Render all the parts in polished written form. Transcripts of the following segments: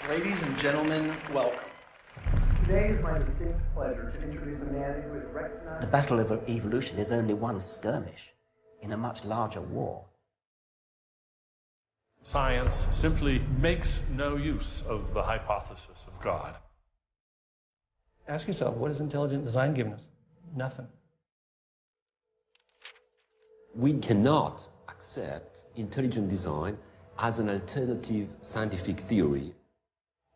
Ladies and gentlemen, welcome. Today is my distinct pleasure to introduce a man who is recognized... The battle of evolution is only one skirmish in a much larger war. Science simply makes no use of the hypothesis of God. Ask yourself, what has intelligent design given us? Nothing. We cannot accept intelligent design as an alternative scientific theory.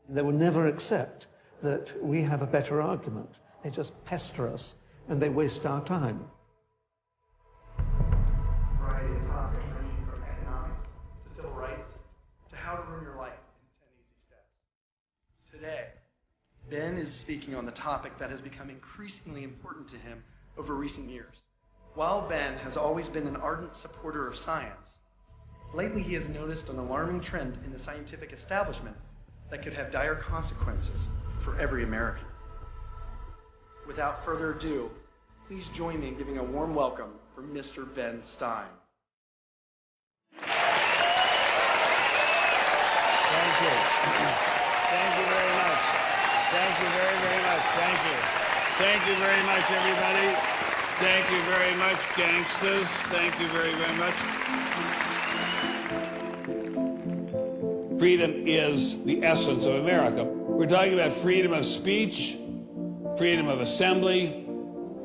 They will never accept that we have a better argument. They just pester us and they waste our time. Variety of topics ranging from economics to civil rights to how to ruin your life in 10 easy steps. Today, Ben is speaking on the topic that has become increasingly important to him over recent years. While Ben has always been an ardent supporter of science, lately he has noticed an alarming trend in the scientific establishment that could have dire consequences for every American. Without further ado, please join me in giving a warm welcome for Mr. Ben Stein. Thank you. Thank you very much. Thank you very, very much. Thank you. Thank you very much, everybody. Thank you very much, gangsters. Thank you very, very much. Freedom is the essence of America. We're talking about freedom of speech, freedom of assembly,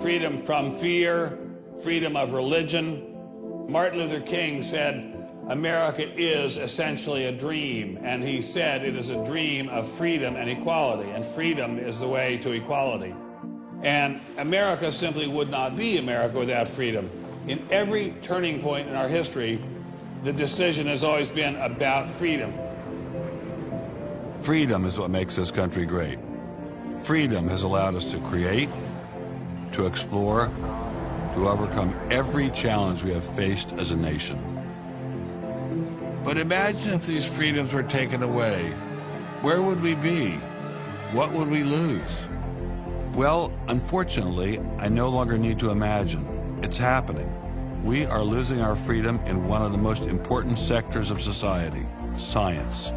freedom from fear, freedom of religion. Martin Luther King said, America is essentially a dream, and he said it is a dream of freedom and equality, and freedom is the way to equality. And America simply would not be America without freedom. In every turning point in our history, the decision has always been about freedom. Freedom is what makes this country great. Freedom has allowed us to create, to explore, to overcome every challenge we have faced as a nation. But imagine if these freedoms were taken away. Where would we be? What would we lose? Well, unfortunately, I no longer need to imagine. It's happening. We are losing our freedom in one of the most important sectors of society, science.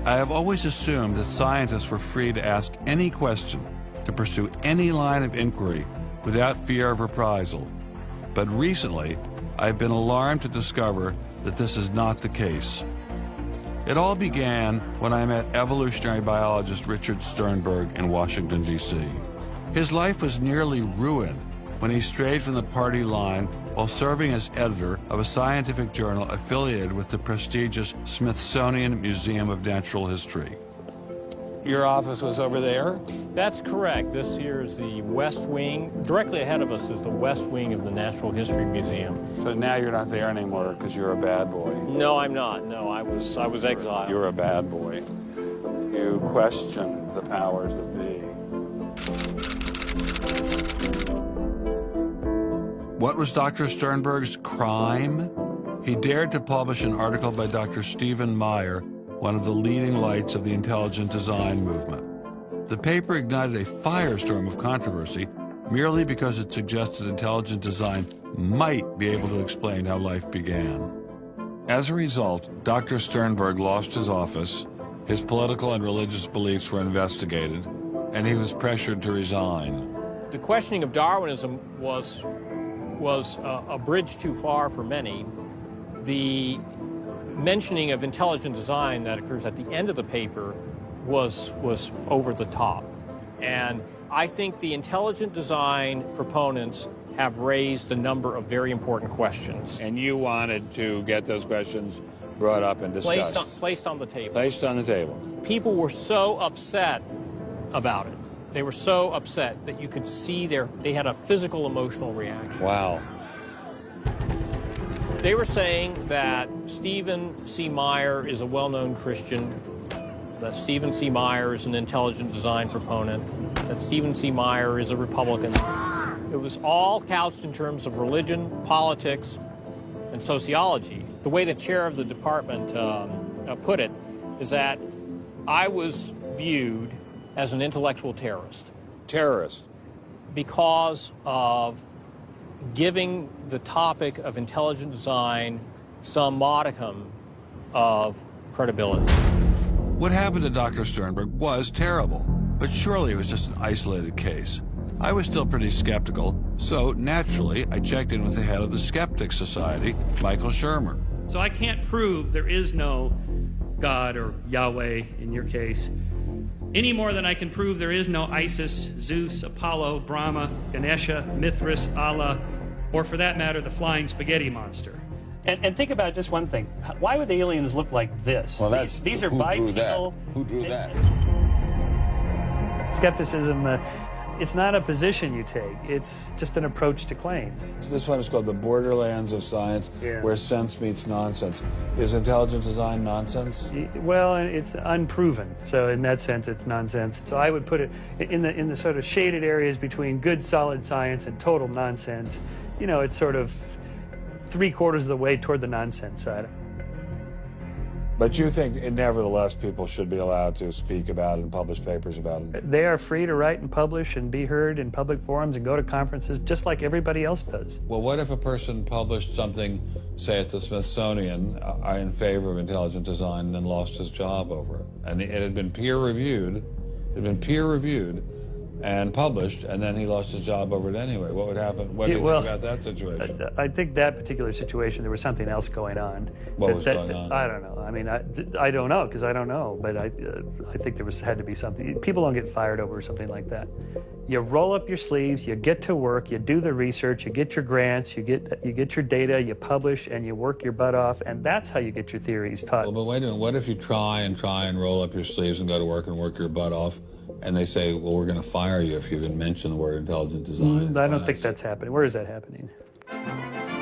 I have always assumed that scientists were free to ask any question, to pursue any line of inquiry without fear of reprisal. But recently, I've been alarmed to discover that this is not the case. It all began when I met evolutionary biologist Richard Sternberg in Washington, D.C. His life was nearly ruined when he strayed from the party line while serving as editor of a scientific journal affiliated with the prestigious Smithsonian Museum of Natural History. Your office was over there? That's correct. This here is the West Wing. Directly ahead of us is the West Wing of the Natural History Museum. So now you're not there anymore because you're a bad boy. No, I'm not. No, I was exiled. You're a bad boy. You question the powers that be. What was Dr. Sternberg's crime? He dared to publish an article by Dr. Stephen Meyer, one of the leading lights of the intelligent design movement. The paper ignited a firestorm of controversy merely because it suggested intelligent design might be able to explain how life began. As a result, Dr. Sternberg lost his office, his political and religious beliefs were investigated, and he was pressured to resign. The questioning of Darwinism was a bridge too far for many. The mentioning of intelligent design that occurs at the end of the paper was over the top. And I think the intelligent design proponents have raised a number of very important questions. And you wanted to get those questions brought up and discussed. Placed on the table. Placed on the table. People were so upset about it. They were so upset that you could see they had a physical emotional reaction. Wow. They were saying that Stephen C. Meyer is a well-known Christian, that Stephen C. Meyer is an intelligent design proponent, that Stephen C. Meyer is a Republican. It was all couched in terms of religion, politics, and sociology. The way the chair of the department put it is that I was viewed as an intellectual terrorist. Terrorist? Because of giving the topic of intelligent design some modicum of credibility. What happened to Dr. Sternberg was terrible, but surely it was just an isolated case. I was still pretty skeptical, so naturally I checked in with the head of the Skeptics Society, Michael Shermer. So I can't prove there is no God or Yahweh in your case, any more than I can prove there is no Isis, Zeus, Apollo, Brahma, Ganesha, Mithras, Allah, or for that matter, the flying spaghetti monster. And think about just one thing. Why would the aliens look like this? Well, these are bipedal. Who drew that? Skepticism, it's not a position you take. It's just an approach to claims. This one is called the borderlands of science, where sense meets nonsense. Is intelligent design nonsense? Well, it's unproven. So in that sense, it's nonsense. So I would put it in the sort of shaded areas between good, solid science and total nonsense. You know, it's sort of 3/4 of the way toward the nonsense side. But you think, nevertheless, people should be allowed to speak about it and publish papers about it? They are free to write and publish and be heard in public forums and go to conferences just like everybody else does. Well, what if a person published something, say at the Smithsonian, in favor of intelligent design and then lost his job over it? And it had been peer-reviewed, and published, and then he lost his job over it anyway. What would happen? What do you think about that situation? I think that particular situation, there was something else going on. What was going on? I don't know. I mean, I don't know, because I don't know, but I think there had to be something. People don't get fired over something like that. You roll up your sleeves, you get to work, you do the research, you get your grants, you get your data, you publish, and you work your butt off, and that's how you get your theories taught. Well, but wait a minute. What if you try and roll up your sleeves and go to work and work your butt off, and they say, well, we're going to fire you if you even mention the word intelligent design? I don't think that's happening. Where is that happening?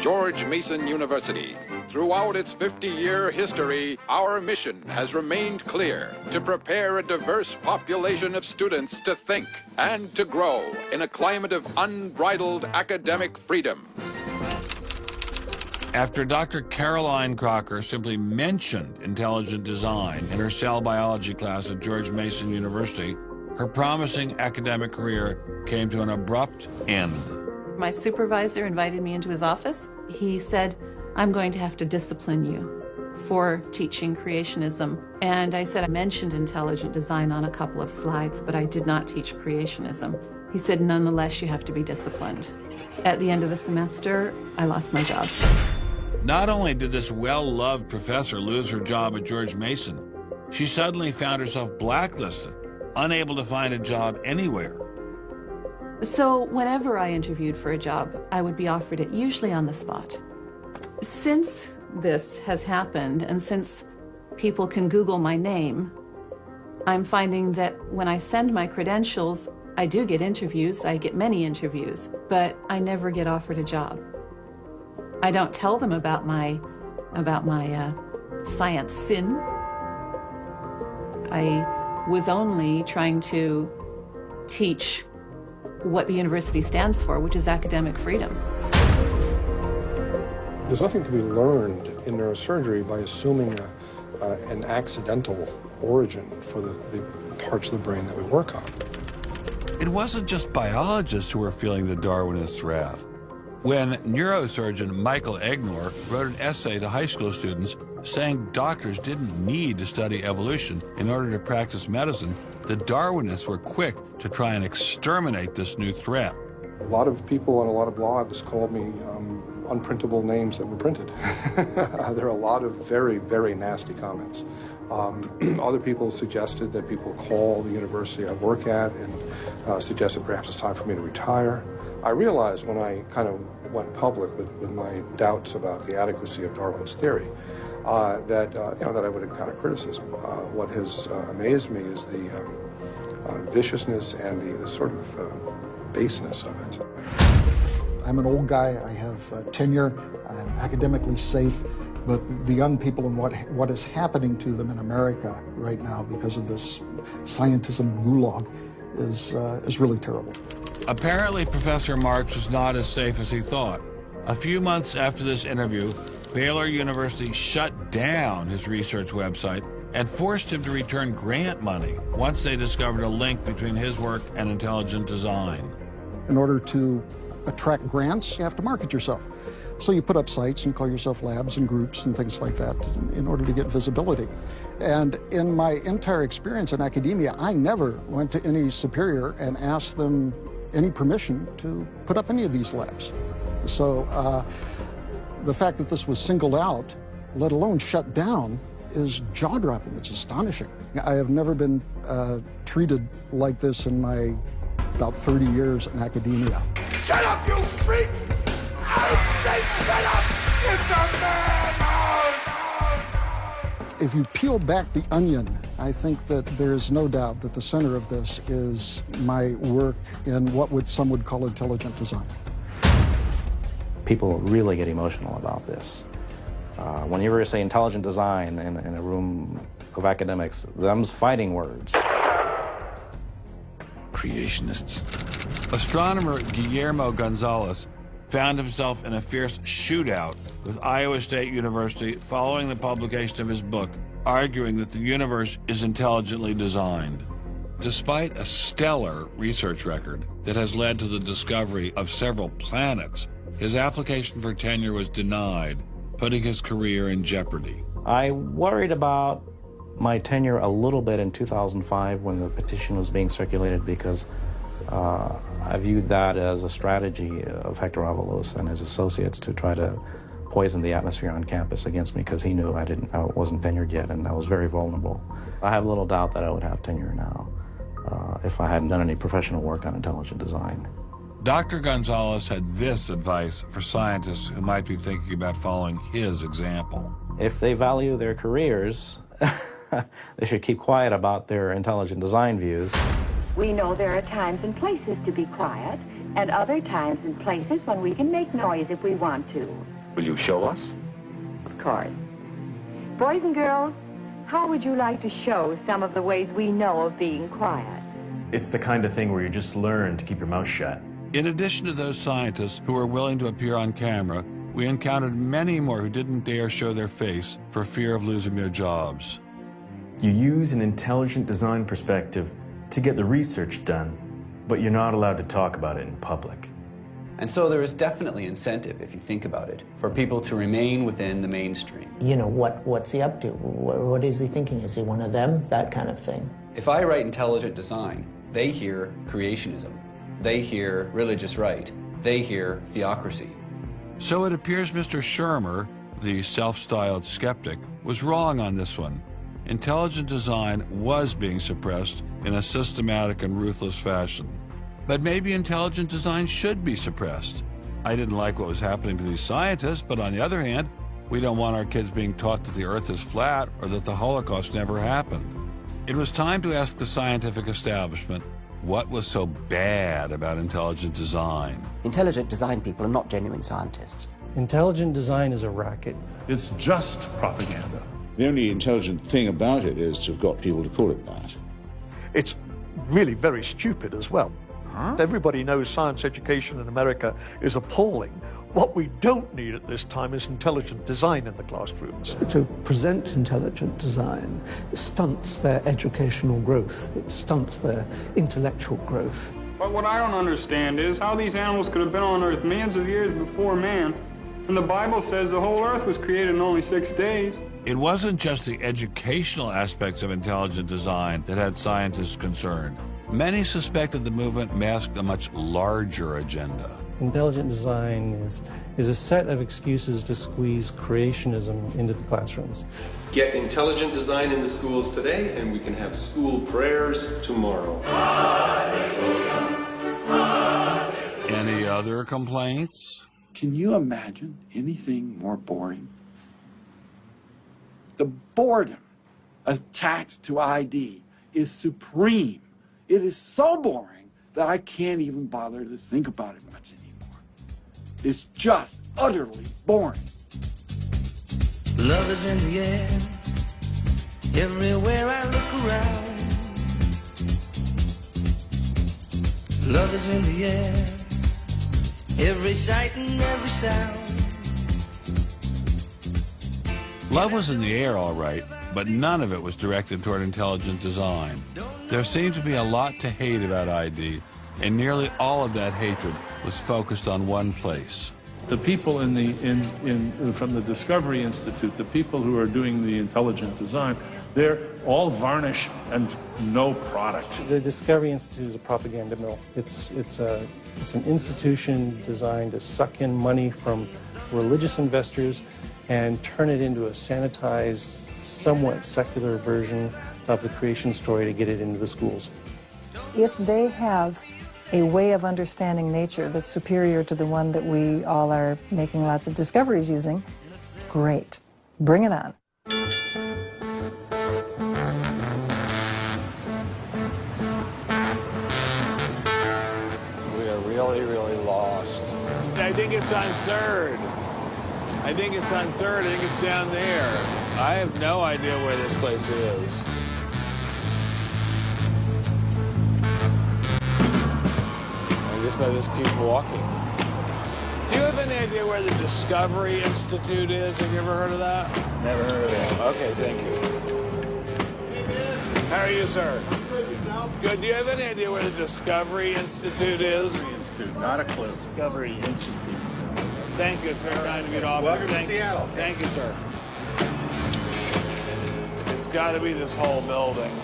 George Mason University. Throughout its 50-year history, our mission has remained clear: to prepare a diverse population of students to think and to grow in a climate of unbridled academic freedom. After Dr. Caroline Crocker simply mentioned intelligent design in her cell biology class at George Mason University, her promising academic career came to an abrupt end. My supervisor invited me into his office. He said, "I'm going to have to discipline you for teaching creationism." And I said, I mentioned intelligent design on a couple of slides, but I did not teach creationism. He said, "Nonetheless, you have to be disciplined." At the end of the semester, I lost my job. Not only did this well-loved professor lose her job at George Mason, she suddenly found herself blacklisted, unable to find a job anywhere. So whenever I interviewed for a job, I would be offered it, usually on the spot. Since this has happened, and since people can Google my name, I'm finding that when I send my credentials, I do get interviews, I get many interviews, but I never get offered a job. I don't tell them about my science sin. I was only trying to teach what the university stands for, which is academic freedom. There's nothing to be learned in neurosurgery by assuming an accidental origin for the parts of the brain that we work on. It wasn't just biologists who were feeling the Darwinist wrath. When neurosurgeon Michael Egnor wrote an essay to high school students saying doctors didn't need to study evolution in order to practice medicine, the Darwinists were quick to try and exterminate this new threat. A lot of people on a lot of blogs called me unprintable names that were printed. There are a lot of very, very nasty comments. Other people suggested that people call the university I work at and suggested perhaps it's time for me to retire. I realized when I kind of went public with my doubts about the adequacy of Darwin's theory that I would encounter criticism. What has amazed me is the viciousness and the sort of baseness of it. I'm an old guy, I have tenure, I'm academically safe, but the young people and what is happening to them in America right now because of this scientism gulag is really terrible. Apparently, Professor Marks was not as safe as he thought. A few months after this interview, Baylor University shut down his research website and forced him to return grant money once they discovered a link between his work and intelligent design. In order to attract grants, you have to market yourself. So you put up sites and call yourself labs and groups and things like that in order to get visibility. And in my entire experience in academia, I never went to any superior and asked them any permission to put up any of these labs. So the fact that this was singled out, let alone shut down, is jaw-dropping. It's astonishing. I have never been treated like this in my about 30 years in academia. Shut up, you freak! I say shut up! It's a man! If you peel back the onion, I think that there's no doubt that the center of this is my work in what some would call intelligent design. People really get emotional about this. Whenever you say intelligent design in a room of academics, them's fighting words. Creationists. Astronomer Guillermo Gonzalez found himself in a fierce shootout with Iowa State University following the publication of his book, arguing that the universe is intelligently designed. Despite a stellar research record that has led to the discovery of several planets, his application for tenure was denied, putting his career in jeopardy. I worried about my tenure a little bit in 2005 when the petition was being circulated because I viewed that as a strategy of Hector Avalos and his associates to try to poison the atmosphere on campus against me because he knew I wasn't tenured yet and I was very vulnerable. I have little doubt that I would have tenure now if I hadn't done any professional work on intelligent design. Dr. Gonzalez had this advice for scientists who might be thinking about following his example. If they value their careers, they should keep quiet about their intelligent design views. We know there are times and places to be quiet, and other times and places when we can make noise if we want to. Will you show us? Of course. Boys and girls, how would you like to show some of the ways we know of being quiet? It's the kind of thing where you just learn to keep your mouth shut. In addition to those scientists who were willing to appear on camera, we encountered many more who didn't dare show their face for fear of losing their jobs. You use an intelligent design perspective to get the research done, but you're not allowed to talk about it in public. And so there is definitely incentive, if you think about it, for people to remain within the mainstream. You know, what's he up to? What is he thinking? Is he one of them? That kind of thing. If I write intelligent design, they hear creationism. They hear religious right. They hear theocracy. So it appears Mr. Shermer, the self-styled skeptic, was wrong on this one. Intelligent design was being suppressed in a systematic and ruthless fashion. But maybe intelligent design should be suppressed. I didn't like what was happening to these scientists, but on the other hand, we don't want our kids being taught that the Earth is flat or that the Holocaust never happened. It was time to ask the scientific establishment what was so bad about intelligent design. Intelligent design people are not genuine scientists. Intelligent design is a racket. It's just propaganda. The only intelligent thing about it is to have got people to call it that. It's really very stupid as well. Everybody knows science education in America is appalling. What we don't need at this time is intelligent design in the classrooms. To present intelligent design stunts their educational growth. It stunts their intellectual growth. But what I don't understand is how these animals could have been on Earth millions of years before man. And the Bible says the whole Earth was created in only 6 days. It wasn't just the educational aspects of intelligent design that had scientists concerned. Many suspected the movement masked a much larger agenda. Intelligent design is a set of excuses to squeeze creationism into the classrooms. Get intelligent design in the schools today, and we can have school prayers tomorrow. Any other complaints? Can you imagine anything more boring? The boredom attached to ID is supreme. It is so boring that I can't even bother to think about it much anymore. It's just utterly boring. Love is in the air, everywhere I look around. Love is in the air, every sight and every sound. Love was in the air, all right, but none of it was directed toward intelligent design. There seemed to be a lot to hate about ID, and nearly all of that hatred was focused on one place. The people from the Discovery Institute, the people who are doing the intelligent design, they're all varnish and no product. The Discovery Institute is a propaganda mill. It's an institution designed to suck in money from religious investors and turn it into a sanitized, somewhat secular version of the creation story to get it into the schools. If they have a way of understanding nature that's superior to the one that we all are making lots of discoveries using, great. Bring it on. We are really, really lost. I think it's on 3rd. I think it's on 3rd. I think it's down there. I have no idea where this place is. I guess I just keep walking. Do you have any idea where the Discovery Institute is? Have you ever heard of that? Never heard of it. Okay, thank you. How are you, sir? Good. Do you have any idea where the Discovery Institute is? Not a clue. Discovery Institute. Thank you. It's very kind of you to offer. Welcome to Seattle. Thank you, sir. It's got to be this whole building.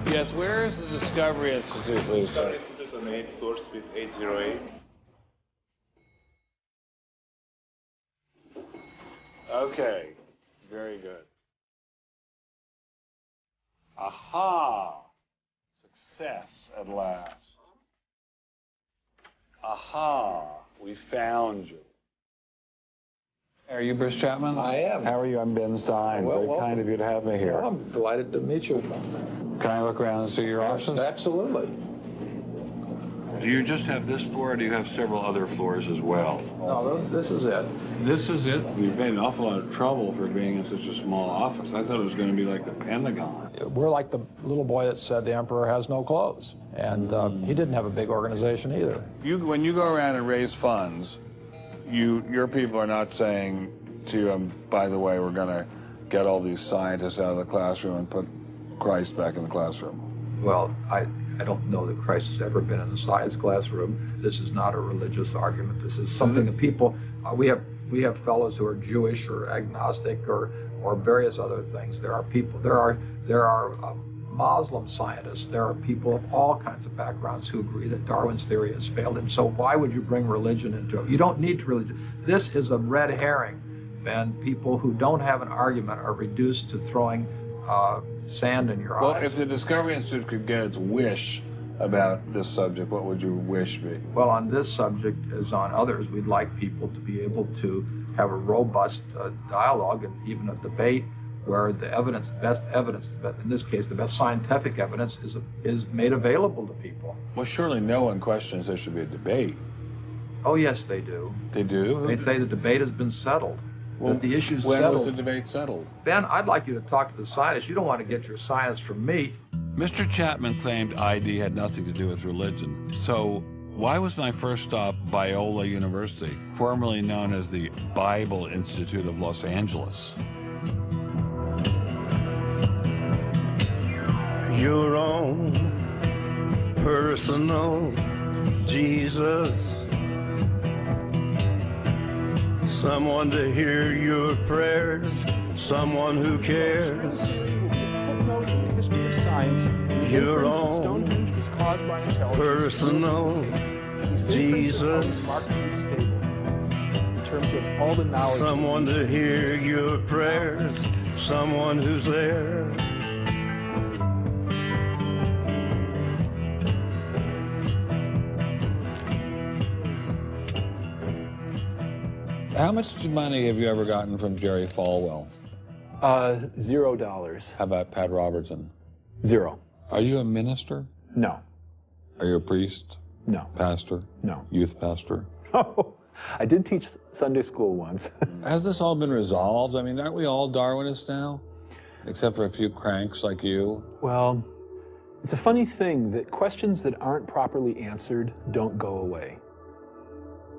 Yes, where is the Discovery Institute, please, sir? Discovery Institute on 8th floor, suite 808. Okay. Very good. Aha! Success at last. Aha! We found you. Are you Bruce Chapman? I am. How are you? I'm Ben Stein. Very kind of you to have me here. Well, I'm delighted to meet you. Can I look around and see your office? Absolutely. Do you just have this floor, or do you have several other floors as well? No, this is it. This is it? You've made an awful lot of trouble for being in such a small office. I thought it was going to be like the Pentagon. We're like the little boy that said the emperor has no clothes. And he didn't have a big organization either. When you go around and raise funds, your people are not saying to you, by the way, we're going to get all these scientists out of the classroom and put Christ back in the classroom. Well, I don't know that Christ has ever been in the science classroom. This is not a religious argument. This is something that people, we have fellows who are Jewish or agnostic or various other things. There are people, there are Muslim scientists, there are people of all kinds of backgrounds who agree that Darwin's theory has failed. And so why would you bring religion into it? You don't need religion. This is a red herring, and people who don't have an argument are reduced to throwing sand in your eyes. Well, if the Discovery Institute could get its wish about this subject, what would your wish be? Well, on this subject, as on others, we'd like people to be able to have a robust dialogue and even a debate where the evidence, best evidence, in this case, the best scientific evidence is made available to people. Well, surely no one questions there should be a debate. Oh, yes, they do. They do? They say the debate has been settled. Well, that the issue's when settled. was the debate settled? Ben, I'd like you to talk to the scientists. You don't want to get your science from me. Mr. Chapman claimed ID had nothing to do with religion. So why was my first stop Biola University, formerly known as the Bible Institute of Los Angeles? Your own personal Jesus, someone to hear your prayers, someone who cares. Your own personal Jesus, someone to hear your prayers, someone who's there. How much money have you ever gotten from Jerry Falwell? $0. How about Pat Robertson? 0. Are you a minister? No. Are you a priest? No. Pastor? No. Youth pastor? Oh, I did teach Sunday school once. Has this all been resolved? I mean, aren't we all Darwinists now? Except for a few cranks like you? Well, it's a funny thing that questions that aren't properly answered don't go away.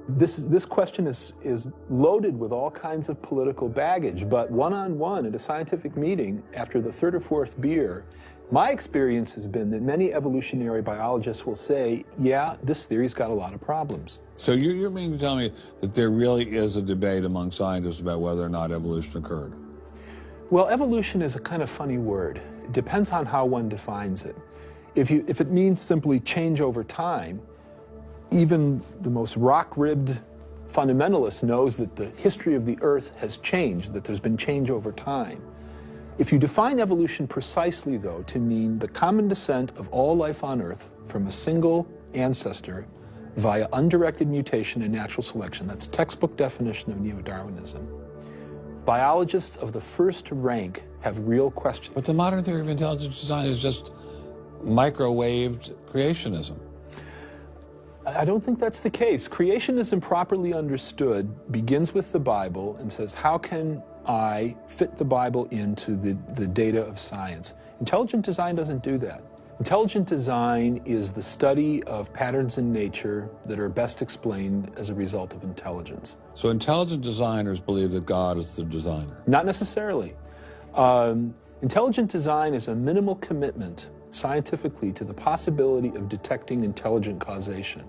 This question is loaded with all kinds of political baggage, but one-on-one at a scientific meeting after the third or fourth beer, my experience has been that many evolutionary biologists will say, yeah, this theory's got a lot of problems. So you mean to tell me that there really is a debate among scientists about whether or not evolution occurred? Well, evolution is a kind of funny word. It depends on how one defines it. If it means simply change over time, even the most rock-ribbed fundamentalist knows that the history of the Earth has changed, that there's been change over time. If you define evolution precisely, though, to mean the common descent of all life on Earth from a single ancestor via undirected mutation and natural selection, that's textbook definition of neo-Darwinism, biologists of the first rank have real questions. But the modern theory of intelligent design is just microwaved creationism. I don't think that's the case. Creationism, properly understood, begins with the Bible and says, how can I fit the Bible into the data of science? Intelligent design doesn't do that. Intelligent design is the study of patterns in nature that are best explained as a result of intelligence. So intelligent designers believe that God is the designer? Not necessarily. Intelligent design is a minimal commitment scientifically to the possibility of detecting intelligent causation.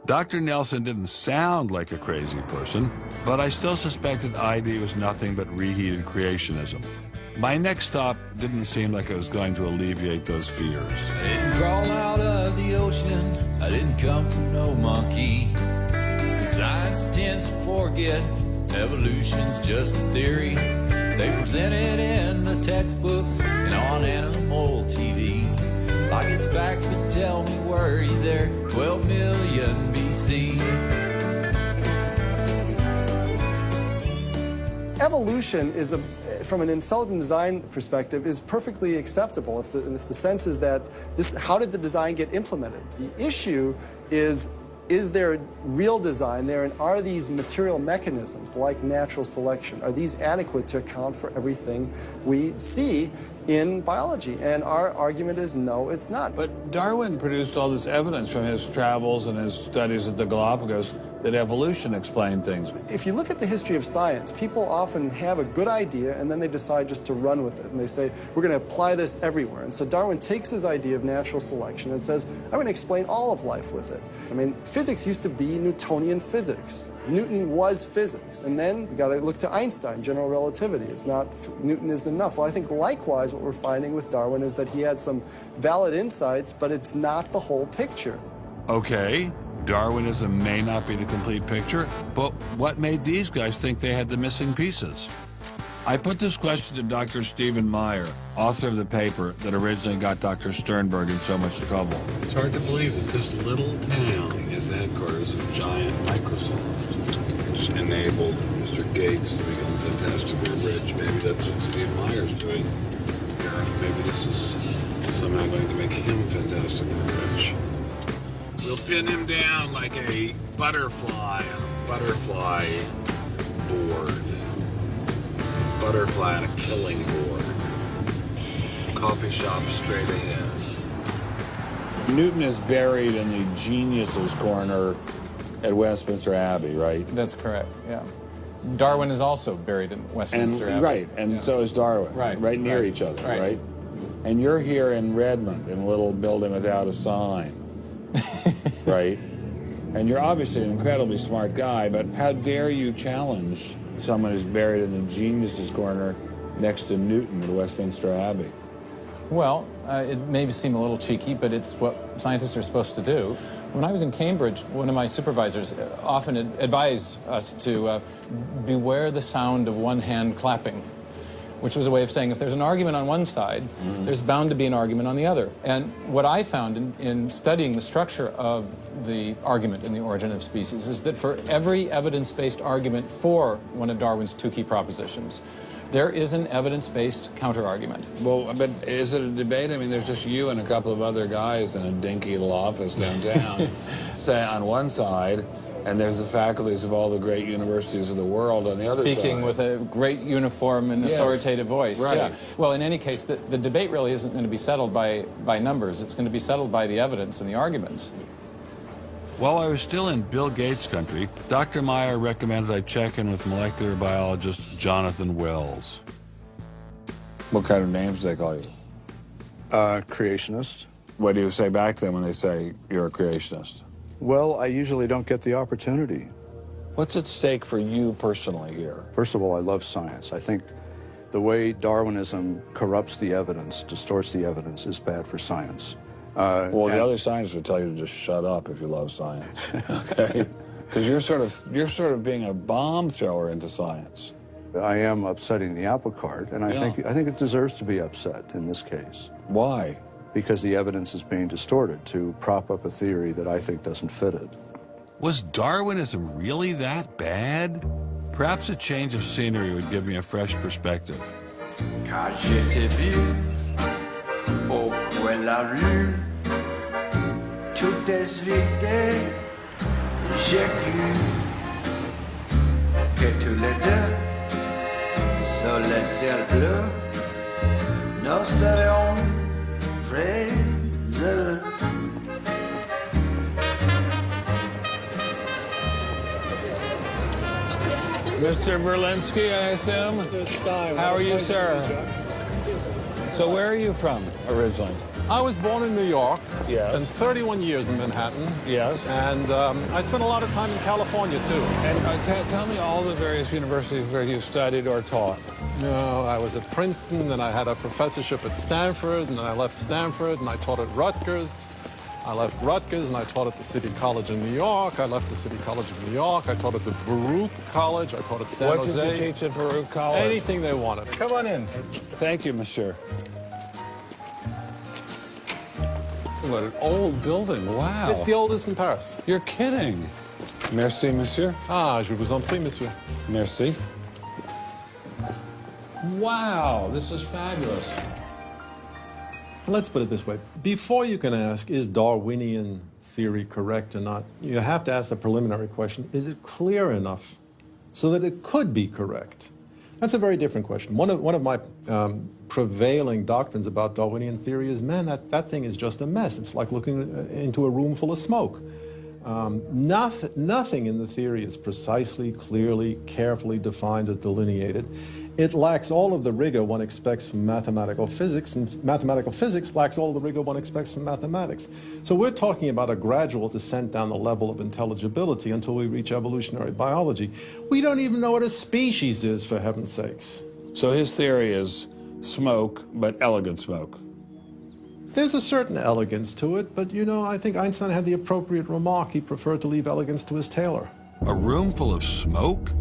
Dr. Nelson didn't sound like a crazy person, but I still suspected ID was nothing but reheated creationism. My next stop didn't seem like it was going to alleviate those fears. I didn't crawl out of the ocean, I didn't come from no monkey. Science tends to forget evolution's just a theory. They present it in the textbooks and on animal TV. Like it's fact, but tell me, were you there 12 million BC? Evolution is, from an intelligent design perspective, is perfectly acceptable if the sense is that how did the design get implemented? The issue is there real design there, and are these material mechanisms like natural selection, are these adequate to account for everything we see in biology? And our argument is no, it's not. But Darwin produced all this evidence from his travels and his studies at the Galapagos that evolution explained things. If you look at the history of science, people often have a good idea and then they decide just to run with it. And they say, we're going to apply this everywhere. And so Darwin takes his idea of natural selection and says, I'm going to explain all of life with it. I mean, physics used to be Newtonian physics. Newton was physics. And then you got to look to Einstein, general relativity. It's not, Newton isn't enough. Well, I think likewise what we're finding with Darwin is that he had some valid insights, but it's not the whole picture. Okay, Darwinism may not be the complete picture, but what made these guys think they had the missing pieces? I put this question to Dr. Stephen Meyer, author of the paper that originally got Dr. Sternberg in so much trouble. It's hard to believe that this little town is the headquarters of giant Microsoft, which enabled Mr. Gates to become fantastically rich. Maybe that's what Steve Meyer's doing here. Maybe this is somehow going to make him fantastically rich. We'll pin him down like a butterfly on a butterfly board. Butterfly on a killing board. Coffee shop straight ahead. Newton is buried in the geniuses corner at Westminster Abbey, right? That's correct, yeah. Darwin is also buried in Westminster Abbey. Right, and yeah. so is Darwin. Right near each other, right? And you're here in Redmond, in a little building without a sign, right? And you're obviously an incredibly smart guy, but how dare you challenge someone who's buried in the geniuses corner next to Newton at Westminster Abbey? Well, it may seem a little cheeky, but it's what scientists are supposed to do. When I was in Cambridge, one of my supervisors often advised us to beware the sound of one hand clapping, which was a way of saying if there's an argument on one side, there's bound to be an argument on the other. And what I found in studying the structure of the argument in The Origin of Species is that for every evidence-based argument for one of Darwin's two key propositions, there is an evidence-based counter-argument. Well, but is it a debate? I mean, there's just you and a couple of other guys in a dinky little office downtown, say on one side, and there's the faculties of all the great universities of the world on the other side. Speaking with a great uniform and authoritative voice. Right. Yeah. Well, in any case, the debate really isn't going to be settled by numbers. It's going to be settled by the evidence and the arguments. While I was still in Bill Gates country, Dr. Meyer recommended I check in with molecular biologist Jonathan Wells. What kind of names do they call you? Creationist. What do you say back to them when they say you're a creationist? Well, I usually don't get the opportunity. What's at stake for you personally here? First of all, I love science. I think the way Darwinism corrupts the evidence, distorts the evidence, is bad for science. Well, the other scientists would tell you to just shut up if you love science, okay? Because you're sort of being a bomb thrower into science. I am upsetting the apple cart, and I think it deserves to be upset in this case. Why? Because the evidence is being distorted to prop up a theory that I think doesn't fit it. Was Darwinism really that bad? Perhaps a change of scenery would give me a fresh perspective. Quand je t'ai vu au coin de la rue, tout expliqué, j'ai cru que tous les deux, sous le ciel bleu, nous serions près de... Mr. Berlinski, I assume? How are you, sir? So where are you from originally? I was born in New York. Yes. Spent 31 years in Manhattan. Yes. And I spent a lot of time in California, too. And tell me all the various universities where you studied or taught. No, I was at Princeton, and I had a professorship at Stanford, and then I left Stanford, and I taught at Rutgers. I left Rutgers, and I taught at the City College in New York. I left the City College of New York. I taught at the Baruch College. I taught at San Jose. What did you teach at Baruch College? Anything they wanted. Come on in. Thank you, monsieur. What an old building. Wow. It's the oldest in Paris. You're kidding. Merci, monsieur. Ah, je vous en prie, monsieur. Merci. Wow, this is fabulous. Let's put it this way. Before you can ask, is Darwinian theory correct or not, you have to ask the preliminary question, is it clear enough so that it could be correct? That's a very different question. One of my prevailing doctrines about Darwinian theory is, man, that thing is just a mess. It's like looking into a room full of smoke. Nothing in the theory is precisely, clearly, carefully defined or delineated. It lacks all of the rigor one expects from mathematical physics, and mathematical physics lacks all of the rigor one expects from mathematics. So we're talking about a gradual descent down the level of intelligibility until we reach evolutionary biology. We don't even know what a species is, for heaven's sakes. So his theory is smoke, but elegant smoke. There's a certain elegance to it, but you know, I think Einstein had the appropriate remark. He preferred to leave elegance to his tailor. A room full of smoke?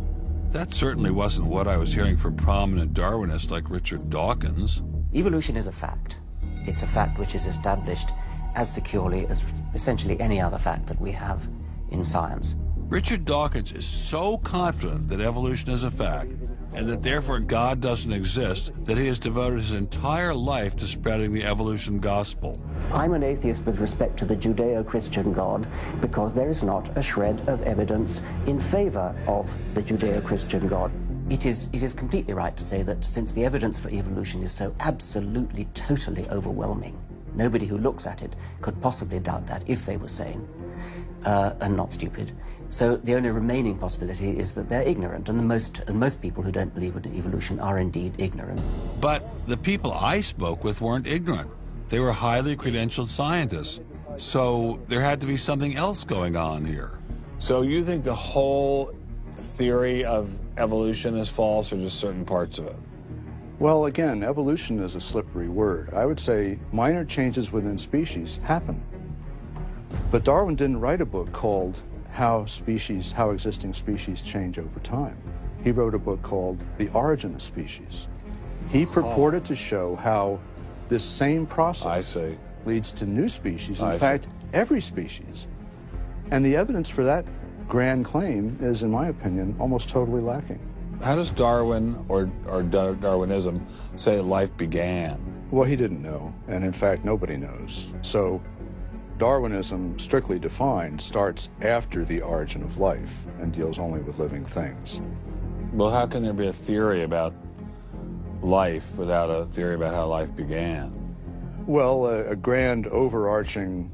That certainly wasn't what I was hearing from prominent Darwinists like Richard Dawkins. Evolution is a fact. It's a fact which is established as securely as essentially any other fact that we have in science. Richard Dawkins is so confident that evolution is a fact, and that therefore God doesn't exist, that he has devoted his entire life to spreading the evolution gospel. I'm an atheist with respect to the Judeo-Christian God because there is not a shred of evidence in favor of the Judeo-Christian God. It is completely right to say that since the evidence for evolution is so absolutely, totally overwhelming, nobody who looks at it could possibly doubt that if they were sane and not stupid. So the only remaining possibility is that they're ignorant, and most people who don't believe in evolution are indeed ignorant. But the people I spoke with weren't ignorant. They were highly credentialed scientists. So there had to be something else going on here. So you think the whole theory of evolution is false, or just certain parts of it? Well, again, evolution is a slippery word. I would say minor changes within species happen. But Darwin didn't write a book called How Existing Species Change Over Time. He wrote a book called The Origin of Species. He purported to show how this same process leads to new species, in fact, every species. And the evidence for that grand claim is, in my opinion, almost totally lacking. How does Darwin or Darwinism say life began? Well, he didn't know, and in fact, nobody knows. So Darwinism, strictly defined, starts after the origin of life and deals only with living things. Well, how can there be a theory about life without a theory about how life began? Well, a grand overarching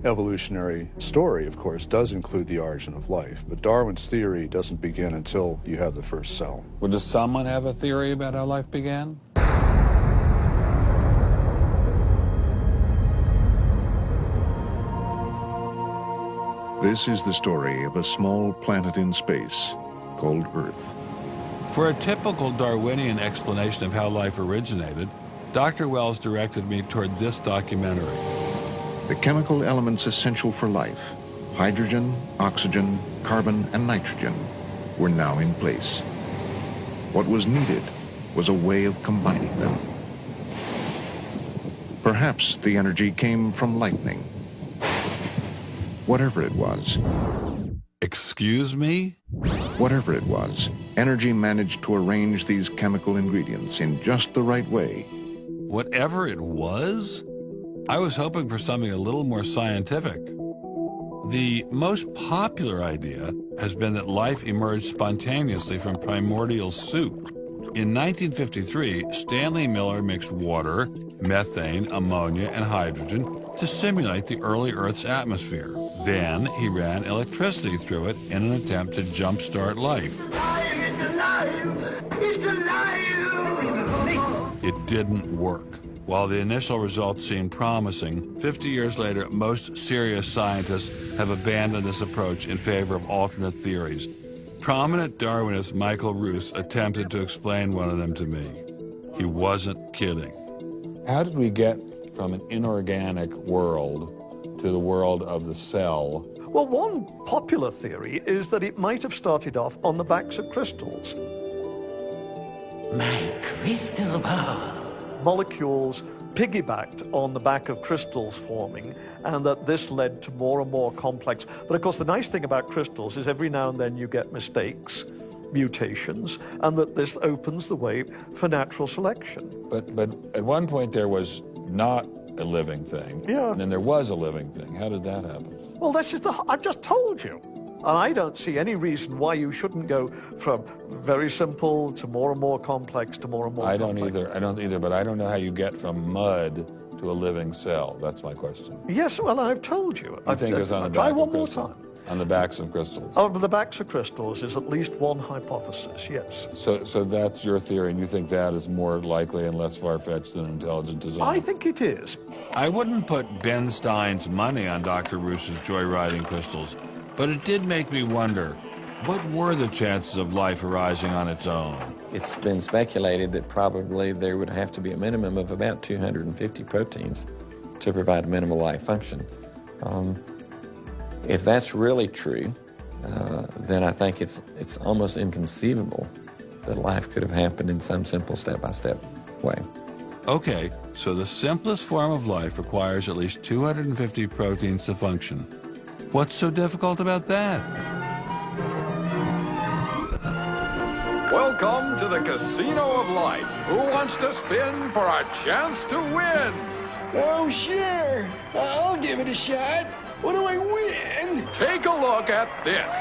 evolutionary story, of course, does include the origin of life, but Darwin's theory doesn't begin until you have the first cell. Well, does someone have a theory about how life began? This is the story of a small planet in space called Earth. For a typical Darwinian explanation of how life originated, Dr. Wells directed me toward this documentary. The chemical elements essential for life, hydrogen, oxygen, carbon, and nitrogen, were now in place. What was needed was a way of combining them. Perhaps the energy came from lightning. Whatever it was. Excuse me? Whatever it was, energy managed to arrange these chemical ingredients in just the right way. Whatever it was? I was hoping for something a little more scientific. The most popular idea has been that life emerged spontaneously from primordial soup. In 1953, Stanley Miller mixed water, methane, ammonia, and hydrogen to simulate the early Earth's atmosphere. Then he ran electricity through it in an attempt to jumpstart life. It's alive! It's alive! It didn't work. While the initial results seemed promising, 50 years later, most serious scientists have abandoned this approach in favor of alternate theories. Prominent Darwinist Michael Roos attempted to explain one of them to me. He wasn't kidding. How did we get from an inorganic world to the world of the cell? Well, one popular theory is that it might have started off on the backs of crystals. My crystal ball. Molecules piggybacked on the back of crystals forming, and that this led to more and more complex. But of course, the nice thing about crystals is every now and then you get mistakes, mutations, and that this opens the way for natural selection. But at one point there was not a living thing. Yeah. And then there was a living thing. How did that happen? Well, that's just I've just told you. And I don't see any reason why you shouldn't go from very simple to more and more complex to more and more complex. I don't either, but I don't know how you get from mud to a living cell. That's my question. Yes, well, I've told you. I think it's on the try back one of more crystals. time. On the backs of crystals. On the backs of crystals is at least one hypothesis, yes. So that's your theory, and you think that is more likely and less far-fetched than intelligent design? I think it is. I wouldn't put Ben Stein's money on Dr. Roos's joyriding crystals, but it did make me wonder, what were the chances of life arising on its own? It's been speculated that probably there would have to be a minimum of about 250 proteins to provide minimal life function. If that's really true, then I think it's almost inconceivable that life could have happened in some simple step-by-step way. Okay, so the simplest form of life requires at least 250 proteins to function. What's so difficult about that? Welcome to the Casino of Life. Who wants to spin for a chance to win? Oh, sure. I'll give it a shot. What do I win? Take a look at this.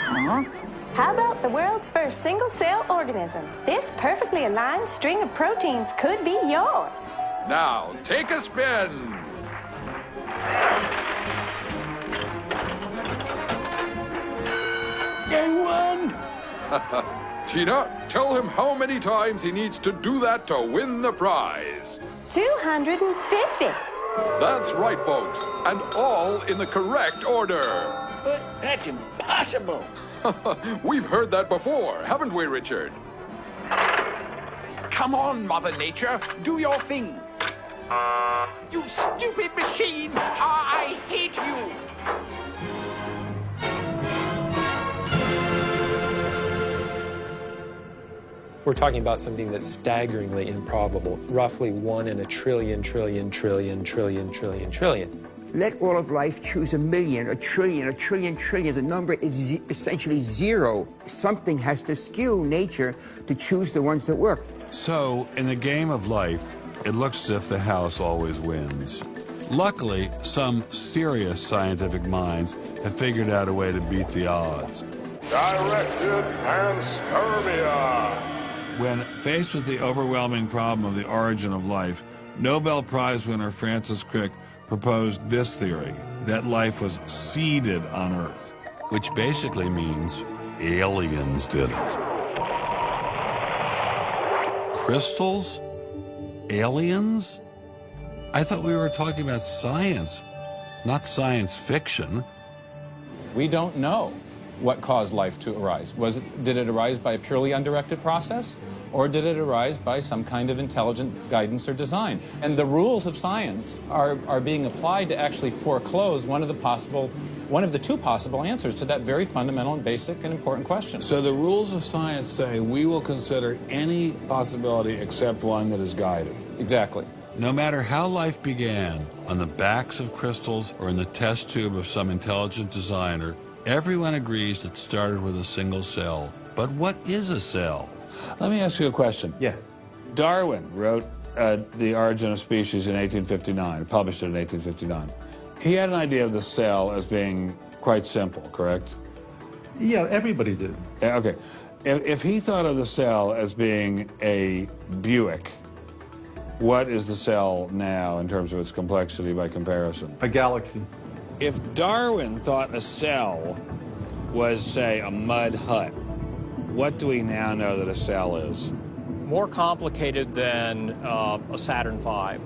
Huh? How about the world's first single-cell organism? This perfectly aligned string of proteins could be yours. Now, take a spin. I won. Tina, tell him how many times he needs to do that to win the prize. 250. That's right, folks, and all in the correct order. But that's impossible. We've heard that before, haven't we, Richard? Come on, Mother Nature, do your thing. You stupid machine! I hate you! We're talking about something that's staggeringly improbable, roughly 1 in a trillion. Let all of life choose a million, a trillion. The number is essentially zero. Something has to skew nature to choose the ones that work. So, in the game of life, it looks as if the house always wins. Luckily, some serious scientific minds have figured out a way to beat the odds. Directed panspermia. When faced with the overwhelming problem of the origin of life, Nobel Prize winner Francis Crick proposed this theory, that life was seeded on Earth, which basically means aliens did it. Crystals? Aliens? I thought we were talking about science, not science fiction. We don't know what caused life to arise. Did it arise by a purely undirected process? Or did it arise by some kind of intelligent guidance or design? And the rules of science are being applied to actually foreclose one of the two possible answers to that very fundamental and basic and important question. So the rules of science say we will consider any possibility except one that is guided. Exactly. No matter how life began, on the backs of crystals or in the test tube of some intelligent designer, everyone agrees it started with a single cell. But what is a cell? Let me ask you a question. Yeah. Darwin wrote The Origin of Species in 1859, published it in 1859. He had an idea of the cell as being quite simple, correct? Yeah, everybody did. Okay. If he thought of the cell as being a Buick, what is the cell now in terms of its complexity by comparison? A galaxy. If Darwin thought a cell was, say, a mud hut, what do we now know that a cell is? More complicated than a Saturn V.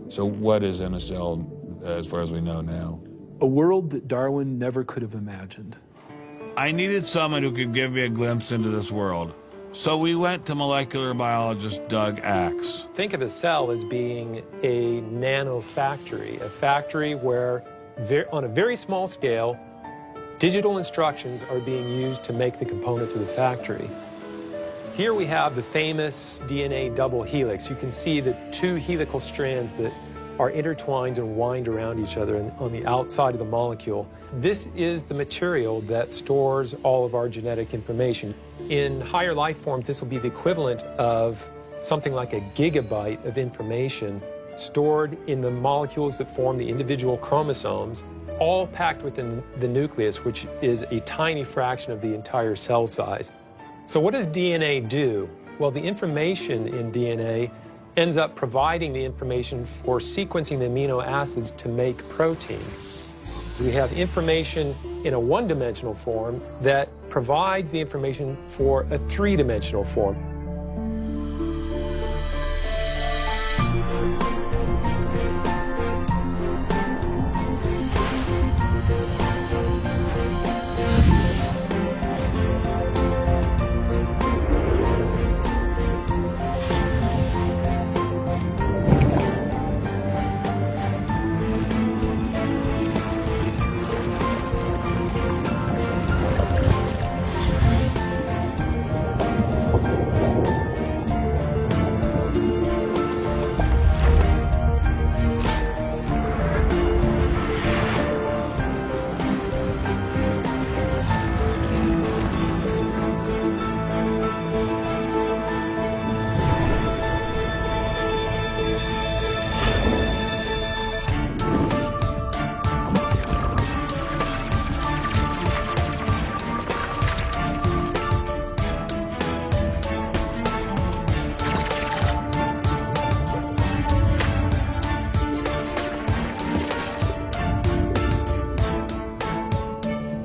So what is in a cell as far as we know now? A world that Darwin never could have imagined. I needed someone who could give me a glimpse into this world. So we went to molecular biologist Doug Axe. Think of a cell as being a nanofactory, a factory where, on a very small scale, digital instructions are being used to make the components of the factory. Here we have the famous DNA double helix. You can see the two helical strands that are intertwined and wind around each other on the outside of the molecule. This is the material that stores all of our genetic information. In higher life forms, this will be the equivalent of something like a gigabyte of information stored in the molecules that form the individual chromosomes, all packed within the nucleus, which is a tiny fraction of the entire cell size. So what does DNA do? Well, the information in DNA ends up providing the information for sequencing the amino acids to make proteins. We have information in a one-dimensional form that provides the information for a three-dimensional form.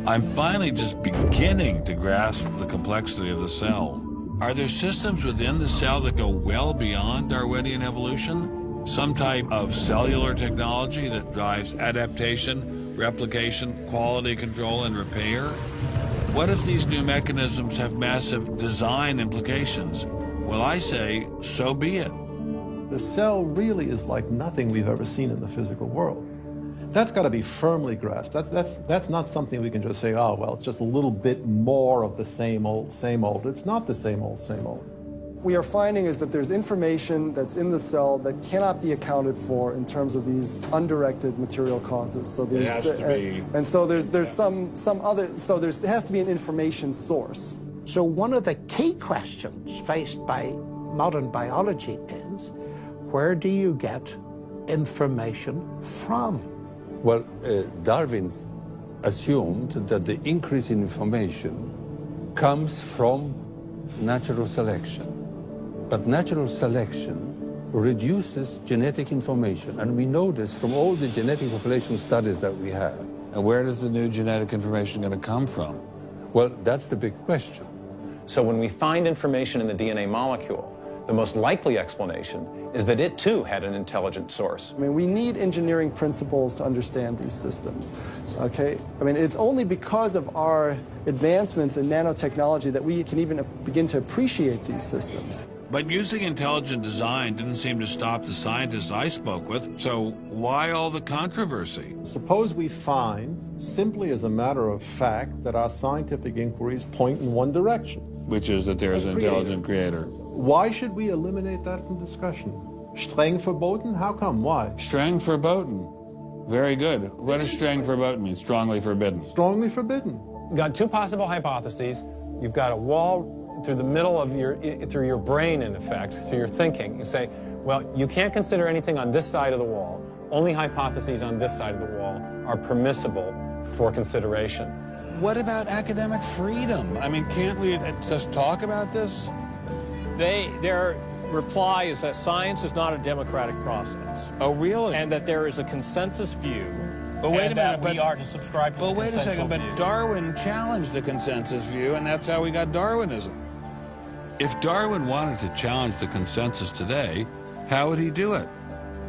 I'm finally just beginning to grasp the complexity of the cell. Are there systems within the cell that go well beyond Darwinian evolution? Some type of cellular technology that drives adaptation, replication, quality control, and repair? What if these new mechanisms have massive design implications? Well, I say, so be it. The cell really is like nothing we've ever seen in the physical world. That's got to be firmly grasped. That's not something we can just say, oh, well, it's just a little bit more of the same old, same old. It's not the same old, same old. We are finding is that there's information that's in the cell that cannot be accounted for in terms of these undirected material causes. So It has to be. And so there's some other, so it has to be an information source. So one of the key questions faced by modern biology is, where do you get information from? Well, Darwin assumed that the increase in information comes from natural selection. But natural selection reduces genetic information, and we know this from all the genetic population studies that we have. And where does the new genetic information going to come from? Well, that's the big question. So when we find information in the DNA molecule, the most likely explanation is that it too had an intelligent source. I mean, we need engineering principles to understand these systems, okay? I mean, it's only because of our advancements in nanotechnology that we can even begin to appreciate these systems. But using intelligent design didn't seem to stop the scientists I spoke with, so why all the controversy? Suppose we find, simply as a matter of fact, that our scientific inquiries point in one direction. Which is that there is an intelligent creator. Why should we eliminate that from discussion? Streng verboten? How come? Why? Streng verboten. Very good. What does streng verboten mean? Strongly forbidden. Strongly forbidden. You've got two possible hypotheses. You've got a wall through the middle of through your brain, in effect, through your thinking. You say, well, you can't consider anything on this side of the wall. Only hypotheses on this side of the wall are permissible for consideration. What about academic freedom? I mean, can't we just talk about this? Their reply is that science is not a democratic process. Oh, really? And that there is a consensus view. But wait a minute, we are to subscribe to the wait a second, view. but Darwin challenged the consensus view, and that's how we got Darwinism. If Darwin wanted to challenge the consensus today, how would he do it?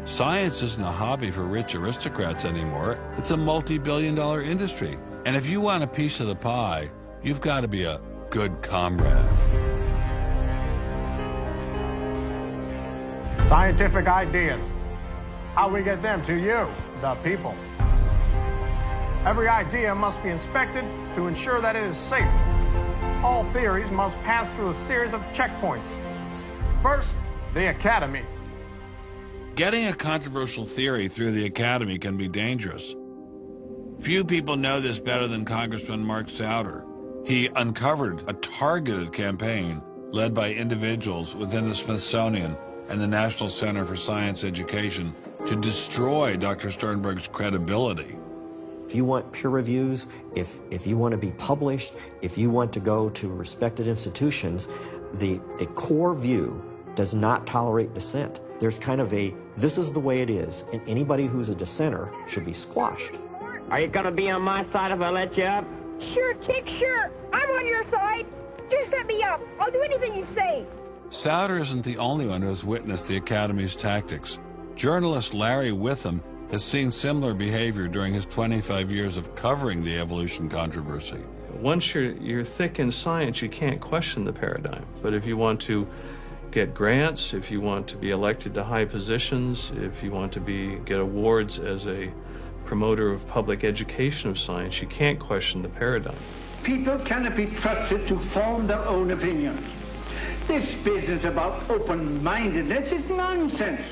Science isn't a hobby for rich aristocrats anymore. It's a multi-billion-dollar industry. And if you want a piece of the pie, you've got to be a good comrade. Scientific ideas. How we get them to you, the people. Every idea must be inspected to ensure that it is safe. All theories must pass through a series of checkpoints. First, the Academy. Getting a controversial theory through the Academy can be dangerous. Few people know this better than Congressman Mark Souder. He uncovered a targeted campaign led by individuals within the Smithsonian and the National Center for Science Education to destroy Dr. Sternberg's credibility. If you want peer reviews, if you want to be published, if you want to go to respected institutions, the core view does not tolerate dissent. There's kind of a, this is the way it is, and anybody who's a dissenter should be squashed. Are you gonna be on my side if I let you up? Sure, Chick, sure. I'm on your side. Just let me up. I'll do anything you say. Souder isn't the only one who has witnessed the Academy's tactics. Journalist Larry Witham has seen similar behavior during his 25 years of covering the evolution controversy. Once you're thick in science, you can't question the paradigm. But if you want to get grants, if you want to be elected to high positions, if you want to get awards as a promoter of public education of science, you can't question the paradigm. People cannot be trusted to form their own opinions. This business about open-mindedness is nonsense.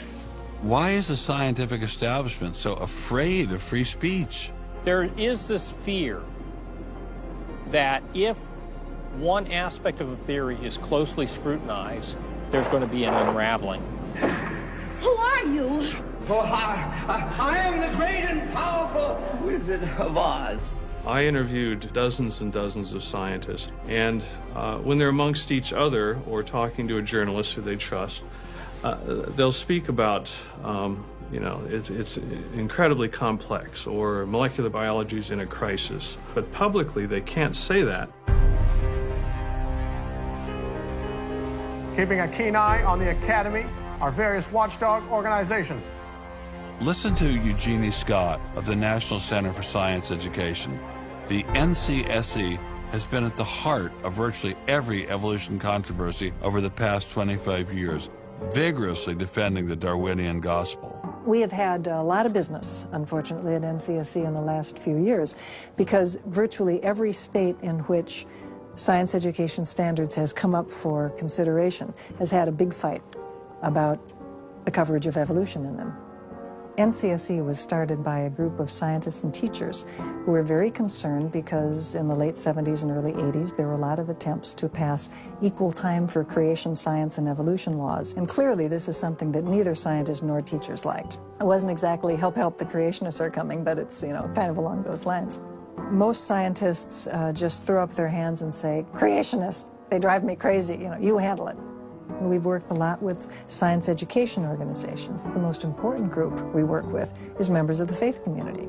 Why is the scientific establishment so afraid of free speech? There is this fear that if one aspect of the theory is closely scrutinized, there's going to be an unraveling. Who are you? Oh, I am the great and powerful Wizard of Oz. I interviewed dozens and dozens of scientists, and when they're amongst each other or talking to a journalist who they trust, they'll speak about You know, it's incredibly complex, or molecular biology is in a crisis. But publicly, they can't say that. Keeping a keen eye on the Academy, our various watchdog organizations. Listen to Eugenie Scott of the National Center for Science Education. The NCSE has been at the heart of virtually every evolution controversy over the past 25 years, vigorously defending the Darwinian gospel. We have had a lot of business, unfortunately, at NCSE in the last few years, because virtually every state in which science education standards has come up for consideration has had a big fight about the coverage of evolution in them. NCSE was started by a group of scientists and teachers who were very concerned because in the late 70s and early 80s there were a lot of attempts to pass equal time for creation science and evolution laws. And clearly this is something that neither scientists nor teachers liked. It wasn't exactly help the creationists are coming, but it's, you know, kind of along those lines. Most scientists just throw up their hands and say, creationists, they drive me crazy, you know, you handle it. We've worked a lot with science education organizations. The most important group we work with is members of the faith community,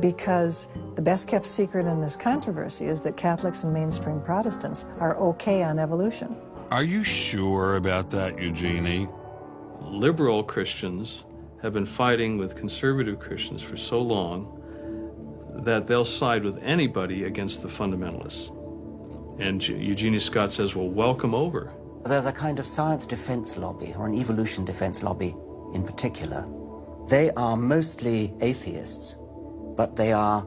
because the best kept secret in this controversy is that Catholics and mainstream Protestants are okay on evolution. Are you sure about that, Eugenie? Liberal Christians have been fighting with conservative Christians for so long that they'll side with anybody against the fundamentalists. And Eugenie Scott says, well, welcome over. There's a kind of science defense lobby, or an evolution defense lobby in particular. They are mostly atheists, but they are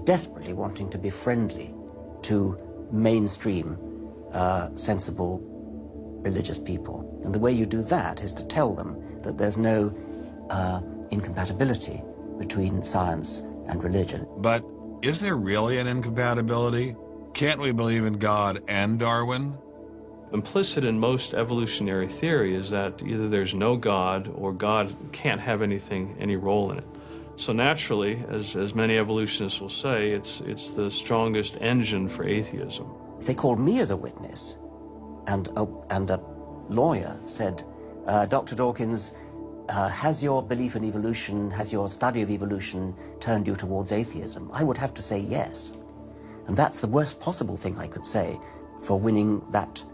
desperately wanting to be friendly to mainstream, sensible religious people. And the way you do that is to tell them that there's no incompatibility between science and religion. But is there really an incompatibility? Can't we believe in God and Darwin? Implicit in most evolutionary theory is that either there's no God or God can't have any role in it. So naturally, as many evolutionists will say, it's the strongest engine for atheism. If they called me as a witness, and a lawyer said, Dr. Dawkins, has your belief in evolution, has your study of evolution turned you towards atheism? I would have to say yes. And that's the worst possible thing I could say for winning that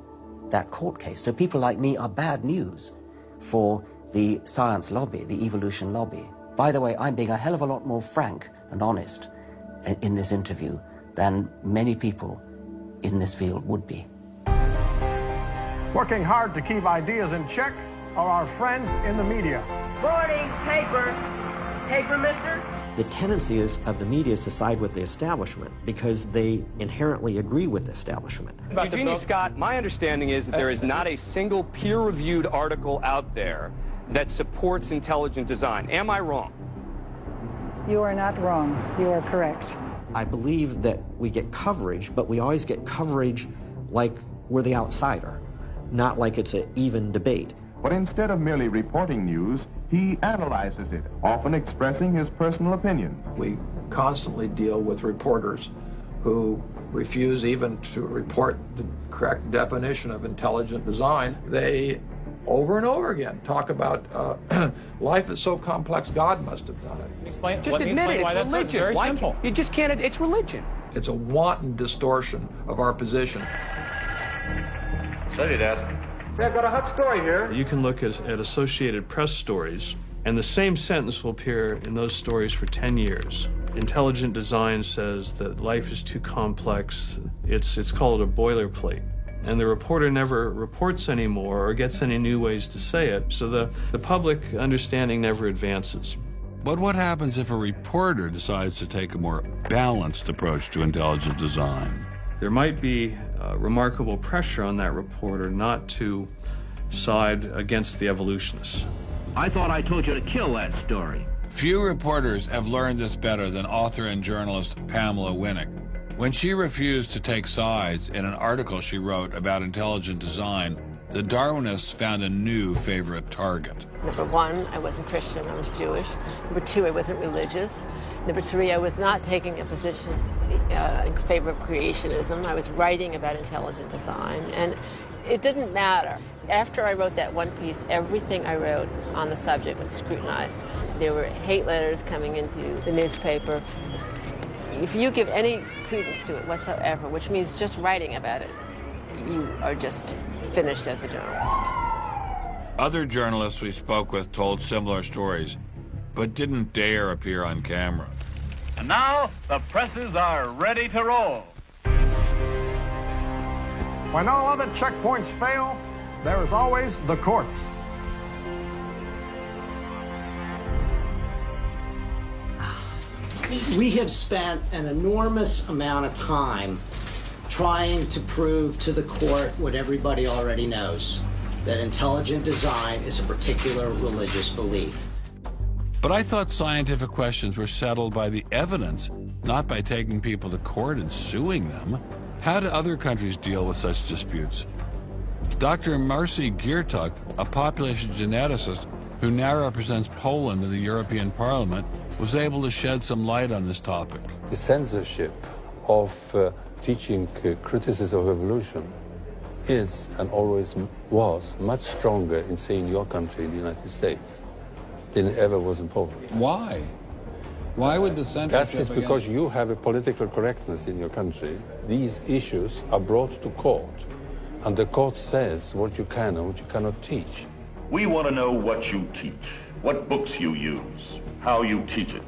court case. So people like me are bad news for the science lobby, the evolution lobby. By the way, I'm being a hell of a lot more frank and honest in this interview than many people in this field would be. Working hard to keep ideas in check are our friends in the media. Morning, paper. Paper, mister? The tendency of the media is to side with the establishment because they inherently agree with the establishment. Eugenie Scott, my understanding is that there is not a single peer-reviewed article out there that supports intelligent design. Am I wrong? You are not wrong. You are correct. I believe that we get coverage, but we always get coverage like we're the outsider, not like it's an even debate. But instead of merely reporting news, he analyzes it, often expressing his personal opinions. We constantly deal with reporters who refuse even to report the correct definition of intelligent design. They, over and over again, talk about life is so complex, God must have done it. Just admit it, it's religion. Very simple. You just can't, it's religion. It's a wanton distortion of our position. Study that. I've got a hot story here. You can look at Associated Press stories, and the same sentence will appear in those stories for 10 years. Intelligent design says that life is too complex. It's called a boilerplate. And the reporter never reports anymore or gets any new ways to say it, so the public understanding never advances. But what happens if a reporter decides to take a more balanced approach to intelligent design? There might be remarkable pressure on that reporter not to side against the evolutionists. I thought I told you to kill that story. Few reporters have learned this better than author and journalist Pamela Winnick. When she refused to take sides in an article she wrote about intelligent design, the Darwinists found a new favorite target. Number one, I wasn't Christian, I was Jewish. Number two, I wasn't religious. Number three, I was not taking a position in favor of creationism. I was writing about intelligent design, and it didn't matter After I wrote that one piece, everything I wrote on the subject was scrutinized. There were hate letters coming into the newspaper. If you give any credence to it whatsoever, which means just writing about it, you are just finished as a journalist. Other journalists we spoke with told similar stories, but didn't dare appear on camera. And now, the presses are ready to roll. When all other checkpoints fail, there is always the courts. We have spent an enormous amount of time trying to prove to the court what everybody already knows, that intelligent design is a particular religious belief. But I thought scientific questions were settled by the evidence, not by taking people to court and suing them. How do other countries deal with such disputes? Dr. Marcy Giertuk, a population geneticist who now represents Poland in the European Parliament, was able to shed some light on this topic. The censorship of teaching criticism of evolution is and always was much stronger in, say, in your country, in the United States, than it ever was in Poland. Why? Why would the censorship? That is because you have a political correctness in your country. These issues are brought to court, and the court says what you can and what you cannot teach. We want to know what you teach, what books you use, how you teach it.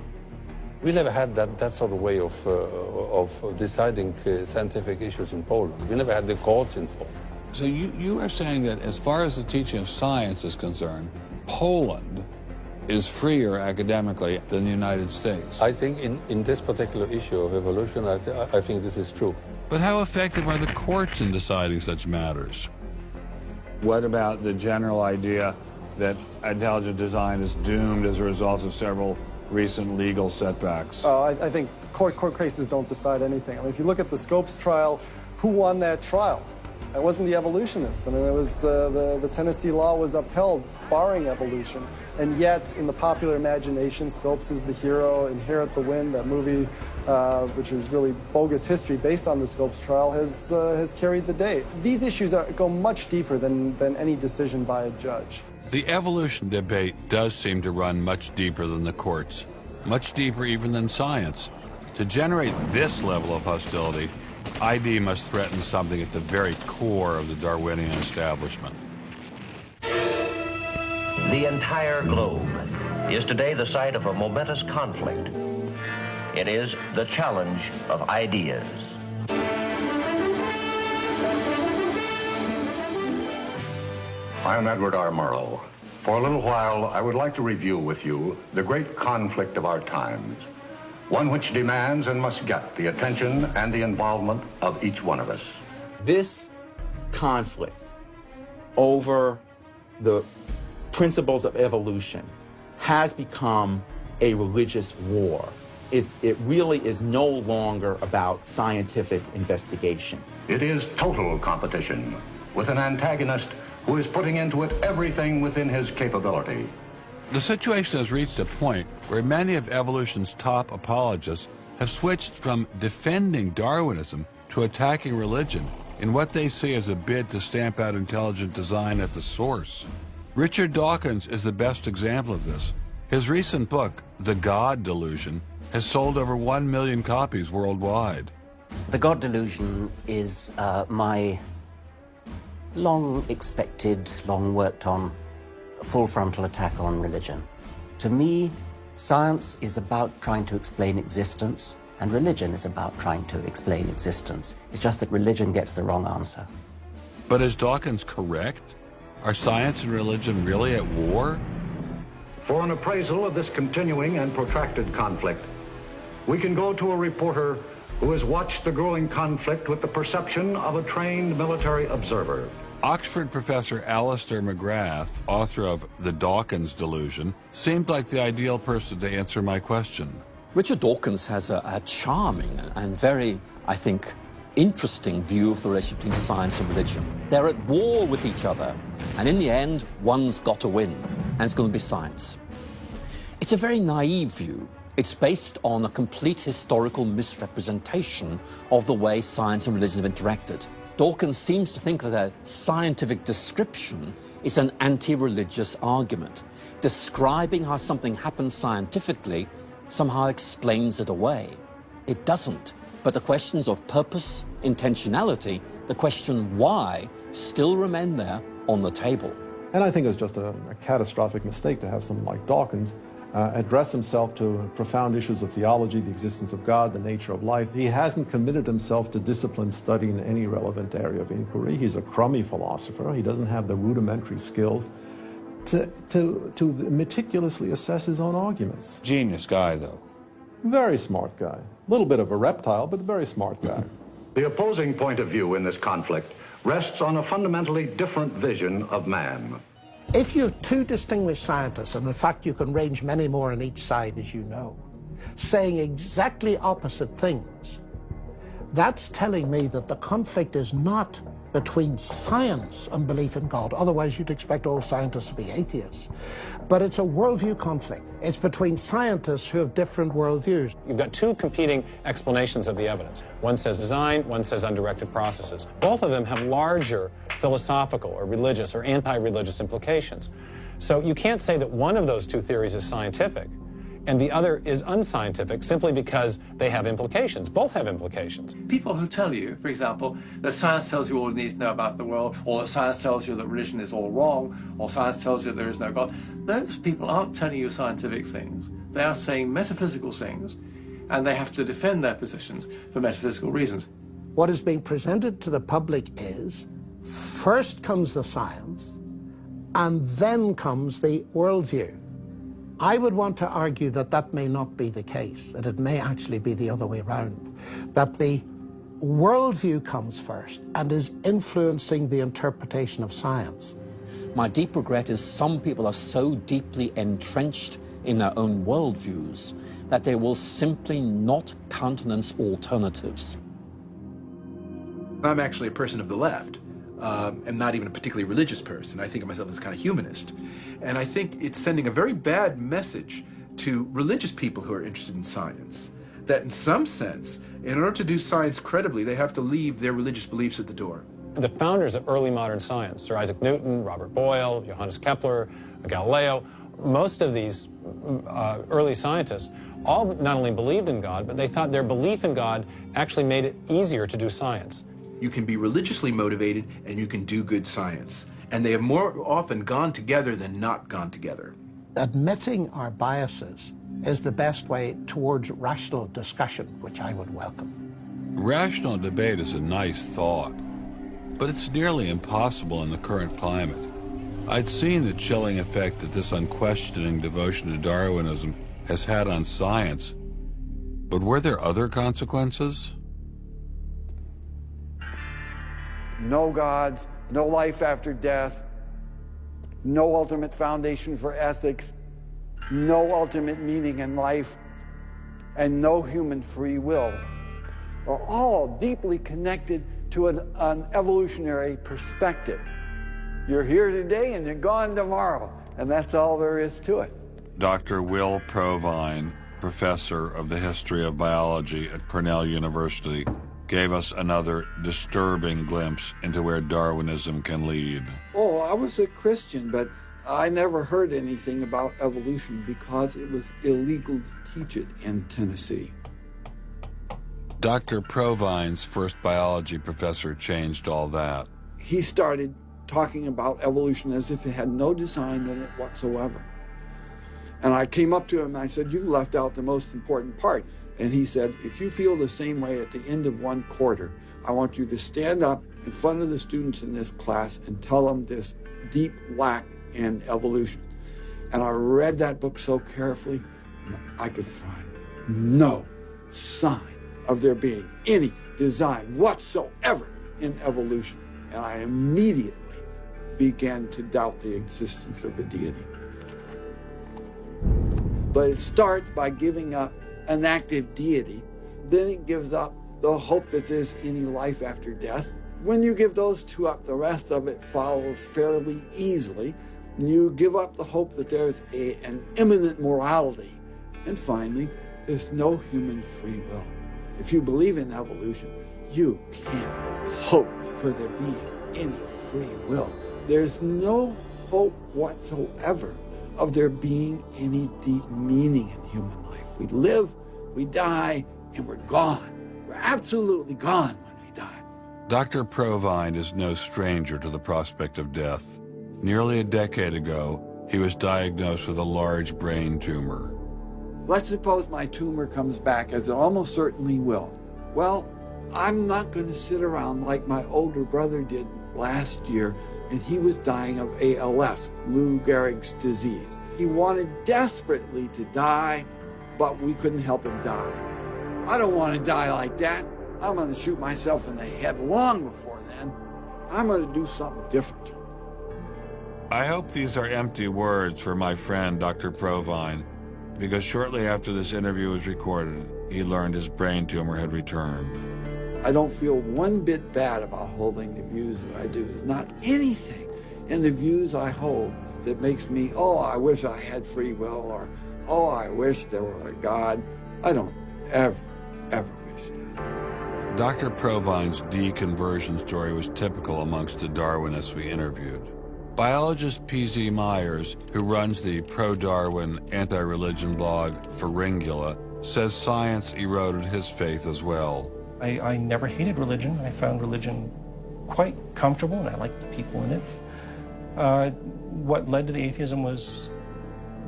We never had that sort of way of deciding scientific issues in Poland. We never had the courts involved. So you are saying that as far as the teaching of science is concerned, Poland is freer academically than the United States. I think in this particular issue of evolution, I think this is true. But how effective are the courts in deciding such matters? What about the general idea that intelligent design is doomed as a result of several recent legal setbacks? I think court cases don't decide anything. I mean, if you look at the Scopes trial, who won that trial? It wasn't the evolutionists. I mean, it was the Tennessee law was upheld, barring evolution. And yet, in the popular imagination, Scopes is the hero. Inherit the Wind, that movie, which is really bogus history based on the Scopes trial, has carried the day. These issues go much deeper than any decision by a judge. The evolution debate does seem to run much deeper than the courts, much deeper even than science. To generate this level of hostility, ID must threaten something at the very core of the Darwinian establishment. The entire globe is today the site of a momentous conflict. It is the challenge of ideas. I'm Edward R. Murrow. For a little while, I would like to review with you the great conflict of our times, one which demands and must get the attention and the involvement of each one of us. This conflict over the principles of evolution has become a religious war. It really is no longer about scientific investigation. It is total competition with an antagonist who is putting into it everything within his capability. The situation has reached a point where many of evolution's top apologists have switched from defending Darwinism to attacking religion in what they see as a bid to stamp out intelligent design at the source. Richard Dawkins is the best example of this. His recent book, The God Delusion, has sold over 1 million copies worldwide. The God Delusion is my long-expected, long-worked-on, full-frontal attack on religion. To me, science is about trying to explain existence, and religion is about trying to explain existence. It's just that religion gets the wrong answer. But is Dawkins correct? Are science and religion really at war? For an appraisal of this continuing and protracted conflict, we can go to a reporter who has watched the growing conflict with the perception of a trained military observer. Oxford professor Alistair McGrath, author of The Dawkins Delusion, seemed like the ideal person to answer my question. Richard Dawkins has a charming and very, I think, interesting view of the relationship between science and religion. They're at war with each other, and in the end, one's got to win, and it's going to be science. It's a very naive view. It's based on a complete historical misrepresentation of the way science and religion have interacted. Dawkins seems to think that a scientific description is an anti-religious argument. Describing how something happens scientifically somehow explains it away. It doesn't. But the questions of purpose, intentionality, the question why, still remain there on the table. And I think it's just a catastrophic mistake to have someone like Dawkins address himself to profound issues of theology, the existence of God, the nature of life. He hasn't committed himself to disciplined study in any relevant area of inquiry. He's a crummy philosopher. He doesn't have the rudimentary skills to meticulously assess his own arguments. Genius guy, though. Very smart guy. A little bit of a reptile, but very smart guy. The opposing point of view in this conflict rests on a fundamentally different vision of man. If you have two distinguished scientists, and in fact you can range many more on each side, as you know, saying exactly opposite things, that's telling me that the conflict is not between science and belief in God. Otherwise, you'd expect all scientists to be atheists. But it's a worldview conflict. It's between scientists who have different worldviews. You've got two competing explanations of the evidence. One says design, one says undirected processes. Both of them have larger philosophical or religious or anti-religious implications. So you can't say that one of those two theories is scientific and the other is unscientific simply because they have implications. Both have implications. People who tell you, for example, that science tells you all you need to know about the world, or that science tells you that religion is all wrong, or science tells you there is no God, those people aren't telling you scientific things. They are saying metaphysical things, and they have to defend their positions for metaphysical reasons. What is being presented to the public is, first comes the science, and then comes the worldview. I would want to argue that that may not be the case, that it may actually be the other way around, that the worldview comes first and is influencing the interpretation of science. My deep regret is some people are so deeply entrenched in their own worldviews that they will simply not countenance alternatives. I'm actually a person of the left. I'm not even a particularly religious person. I think of myself as kind of humanist. And I think it's sending a very bad message to religious people who are interested in science, that in some sense, in order to do science credibly, they have to leave their religious beliefs at the door. The founders of early modern science, Sir Isaac Newton, Robert Boyle, Johannes Kepler, Galileo, most of these early scientists all not only believed in God, but they thought their belief in God actually made it easier to do science. You can be religiously motivated and you can do good science. And they have more often gone together than not gone together. Admitting our biases is the best way towards rational discussion, which I would welcome. Rational debate is a nice thought, but it's nearly impossible in the current climate. I'd seen the chilling effect that this unquestioning devotion to Darwinism has had on science, but were there other consequences? No gods, no life after death, no ultimate foundation for ethics, no ultimate meaning in life, and no human free will are all deeply connected to an evolutionary perspective. You're here today and you're gone tomorrow, and that's all there is to it. Dr. Will Provine, professor of the history of biology at Cornell University, gave us another disturbing glimpse into where Darwinism can lead. Oh, I was a Christian, but I never heard anything about evolution because it was illegal to teach it in Tennessee. Dr. Provine's first biology professor changed all that. He started talking about evolution as if it had no design in it whatsoever. And I came up to him and I said, "You've left out the most important part." And he said, "If you feel the same way at the end of one quarter, I want you to stand up in front of the students in this class and tell them this deep lack in evolution." And I read that book so carefully, and I could find no sign of there being any design whatsoever in evolution. And I immediately began to doubt the existence of a deity. But it starts by giving up an active deity, then it gives up the hope that there's any life after death. When you give those two up, the rest of it follows fairly easily. You give up the hope that there's an imminent morality. And finally, there's no human free will. If you believe in evolution, you can't hope for there being any free will. There's no hope whatsoever of there being any deep meaning in human life. We live, we die, and we're gone. We're absolutely gone when we die. Dr. Provine is no stranger to the prospect of death. Nearly a decade ago, he was diagnosed with a large brain tumor. Let's suppose my tumor comes back, as it almost certainly will. Well, I'm not going to sit around like my older brother did last year, and he was dying of ALS, Lou Gehrig's disease. He wanted desperately to die, but we couldn't help him die. I don't want to die like that. I'm going to shoot myself in the head long before then. I'm going to do something different. I hope these are empty words for my friend, Dr. Provine, because shortly after this interview was recorded, he learned his brain tumor had returned. I don't feel one bit bad about holding the views that I do. There's not anything in the views I hold that makes me, oh, I wish I had free will, or, oh, I wish there were a God. I don't ever wish that. Dr. Provine's deconversion story was typical amongst the Darwinists we interviewed. Biologist P.Z. Myers, who runs the pro-Darwin anti-religion blog Pharyngula, says science eroded his faith as well. I never hated religion. I found religion quite comfortable, and I liked the people in it. What led to the atheism was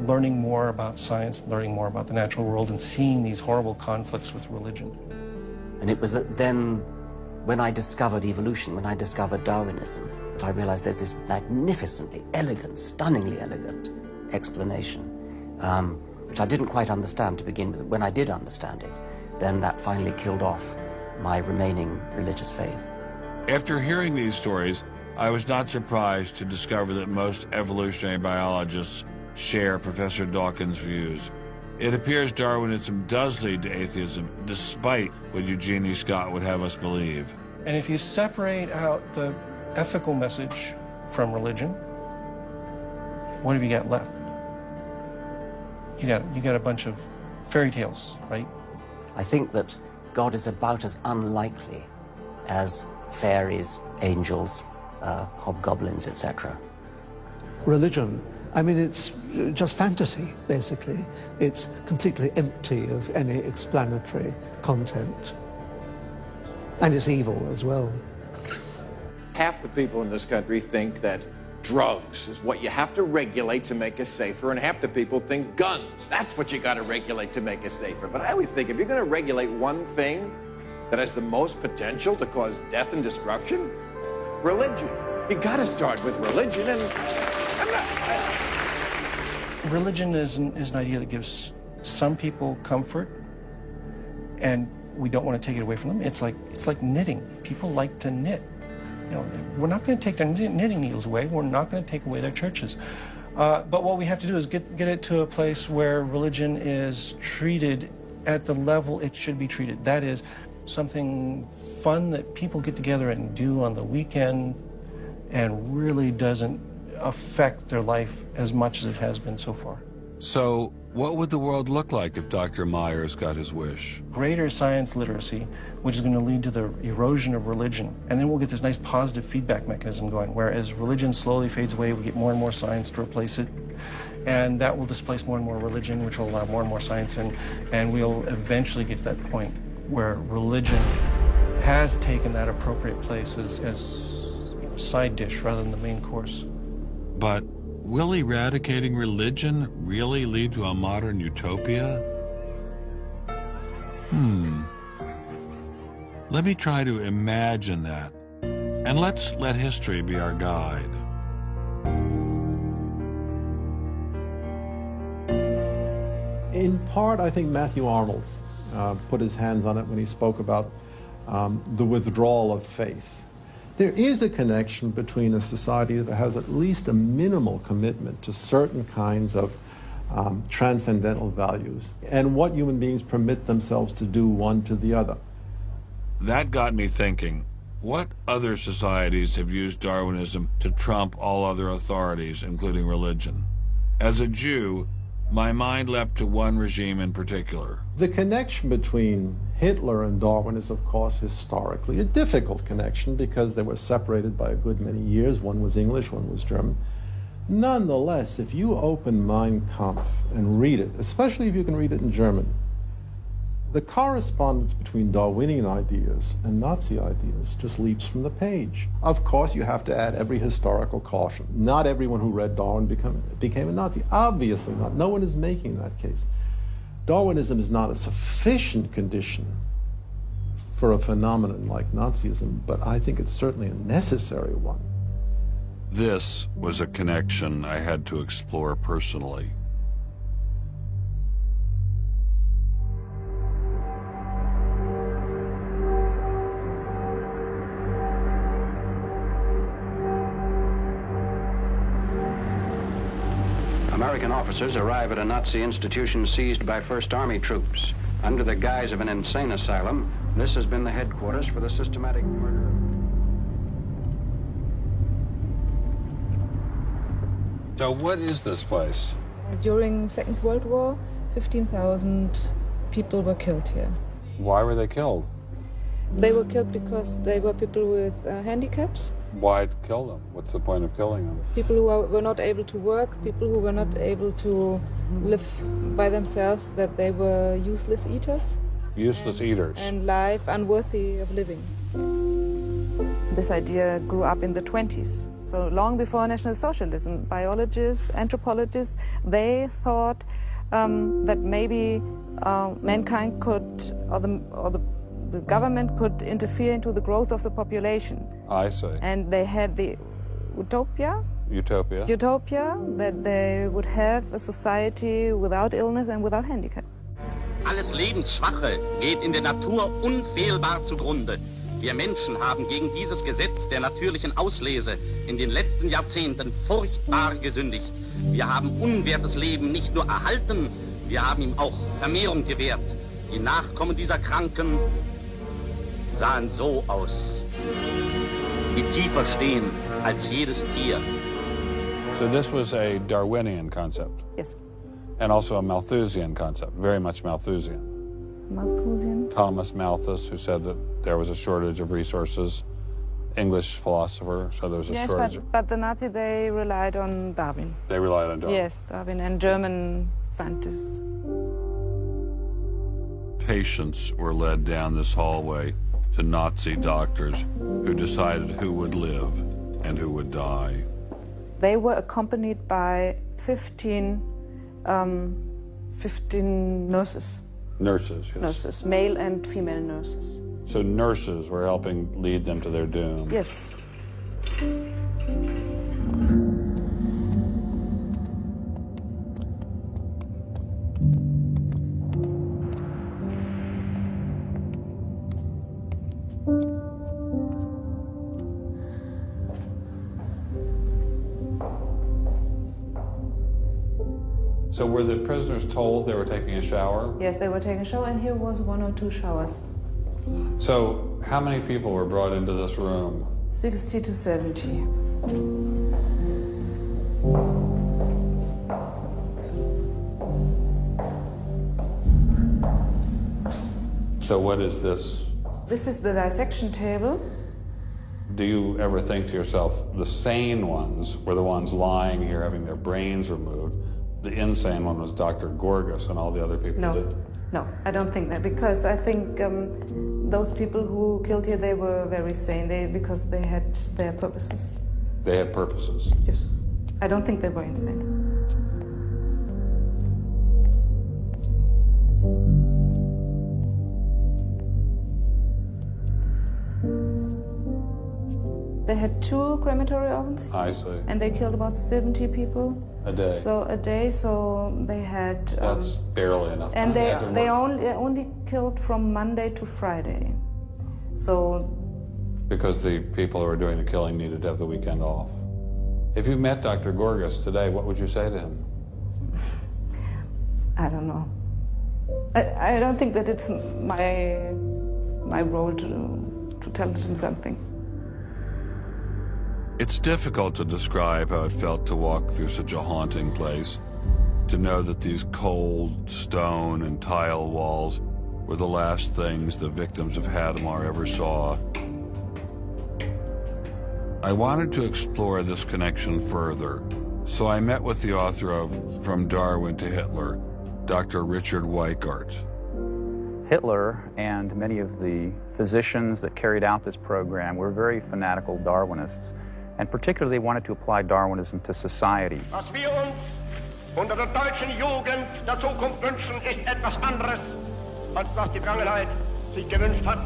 learning more about science, learning more about the natural world, and seeing these horrible conflicts with religion. And it was then, when I discovered evolution, when I discovered Darwinism, that I realized there's this magnificently elegant, stunningly elegant explanation, which I didn't quite understand to begin with. When I did understand it, then that finally killed off my remaining religious faith. After hearing these stories, I was not surprised to discover that most evolutionary biologists share Professor Dawkins' views. It appears Darwinism does lead to atheism, despite what Eugenie Scott would have us believe. And if you separate out the ethical message from religion, what have you got left? You got a bunch of fairy tales, right? I think that God is about as unlikely as fairies, angels, hobgoblins, etc. Religion, I mean, it's just fantasy, basically. It's completely empty of any explanatory content. And it's evil as well. Half the people in this country think that drugs is what you have to regulate to make us safer, and half the people think guns. That's what you got to regulate to make us safer. But I always think if you're going to regulate one thing that has the most potential to cause death and destruction, religion. You got to start with religion, and religion is an idea that gives some people comfort, and we don't want to take it away from them. It's like knitting. People like to knit. You know, we're not going to take their knitting needles away. We're not going to take away their churches. But what we have to do is get it to a place where religion is treated at the level it should be treated. That is something fun that people get together and do on the weekend and really doesn't affect their life as much as it has been so far. So what would the world look like if Dr. Myers got his wish? Greater science literacy, which is going to lead to the erosion of religion. And then we'll get this nice positive feedback mechanism going, where as religion slowly fades away, we get more and more science to replace it. And that will displace more and more religion, which will allow more and more science in. And we'll eventually get to that point where religion has taken that appropriate place as a side dish rather than the main course. But will eradicating religion really lead to a modern utopia? Let me try to imagine that, and let's let history be our guide. In part, I think Matthew Arnold put his hands on it when he spoke about the withdrawal of faith. There is a connection between a society that has at least a minimal commitment to certain kinds of transcendental values and what human beings permit themselves to do one to the other. That got me thinking, what other societies have used Darwinism to trump all other authorities, including religion? As a Jew, My mind leapt to one regime in particular. The connection between Hitler and Darwin is, of course, historically a difficult connection because they were separated by a good many years. One was English, one was German. Nonetheless, if you open Mein Kampf and read it, especially if you can read it in German, the correspondence between Darwinian ideas and Nazi ideas just leaps from the page. Of course, you have to add every historical caution. Not everyone who read Darwin became a Nazi. Obviously not. No one is making that case. Darwinism is not a sufficient condition for a phenomenon like Nazism, but I think it's certainly a necessary one. This was a connection I had to explore personally. American officers arrive at a Nazi institution seized by First Army troops. Under the guise of an insane asylum, this has been the headquarters for the systematic murder. So what is this place? During the Second World War, 15,000 people were killed here. Why were they killed? They were killed because they were people with handicaps. Why kill them? What's the point of killing them? People who were not able to work, people who were not able to live by themselves, that they were useless eaters. Useless eaters. And life unworthy of living. This idea grew up in the 20s. So long before National Socialism, biologists, anthropologists, they thought that maybe mankind could, or the government could interfere into the growth of the population. I see. And they had the utopia that they would have a society without illness and without handicap. Alles Lebensschwache geht in der Natur unfehlbar zugrunde. Wir Menschen haben gegen dieses Gesetz der natürlichen Auslese in den letzten Jahrzehnten furchtbar gesündigt. Wir haben unwertes Leben nicht nur erhalten, wir haben ihm auch Vermehrung gewährt. Die Nachkommen dieser Kranken sahen so aus, die tiefer stehen als jedes Tier. So this was a Darwinian concept? Yes. And also a Malthusian concept, very much Malthusian. Malthusian? Thomas Malthus, who said that there was a shortage of resources, English philosopher, so there was a shortage. Yes, but the Nazis, they relied on Darwin. They relied on Darwin? Yes, Darwin and German scientists. Patients were led down this hallway to Nazi doctors who decided who would live and who would die. They were accompanied by 15 nurses. Nurses, yes. Nurses, male and female nurses. So nurses were helping lead them to their doom. Yes. So were the prisoners told they were taking a shower? Yes, they were taking a shower, and here was 1 or 2 showers. So how many people were brought into this room? 60 to 70. So what is this? This is the dissection table. Do you ever think to yourself, the sane ones were the ones lying here having their brains removed? The insane one was Dr. Gorgas and all the other people No, did? no, I don't think that, because I think those people who killed here, they were very sane, because they had their purposes. They had purposes? Yes. I don't think they were insane. They had 2 crematory ovens. I see. And they killed about 70 people. A day. So a day, so they had... That's barely enough time. And they only killed from Monday to Friday. So... Because the people who were doing the killing needed to have the weekend off. If you met Dr. Gorgas today, what would you say to him? I don't know. I don't think that it's my role to tell him something. It's difficult to describe how it felt to walk through such a haunting place. to know that these cold stone and tile walls were the last things the victims of Hadamar ever saw. I wanted to explore this connection further, so I met with the author of From Darwin to Hitler, Dr. Richard Weikart. Hitler and many of the physicians that carried out this program were very fanatical Darwinists, and particularly they wanted to apply Darwinism to society. Was wir uns unter der deutschen Jugend der Zukunft wünschen, ist etwas anderes, als was die Vergangenheit sich gewünscht hat.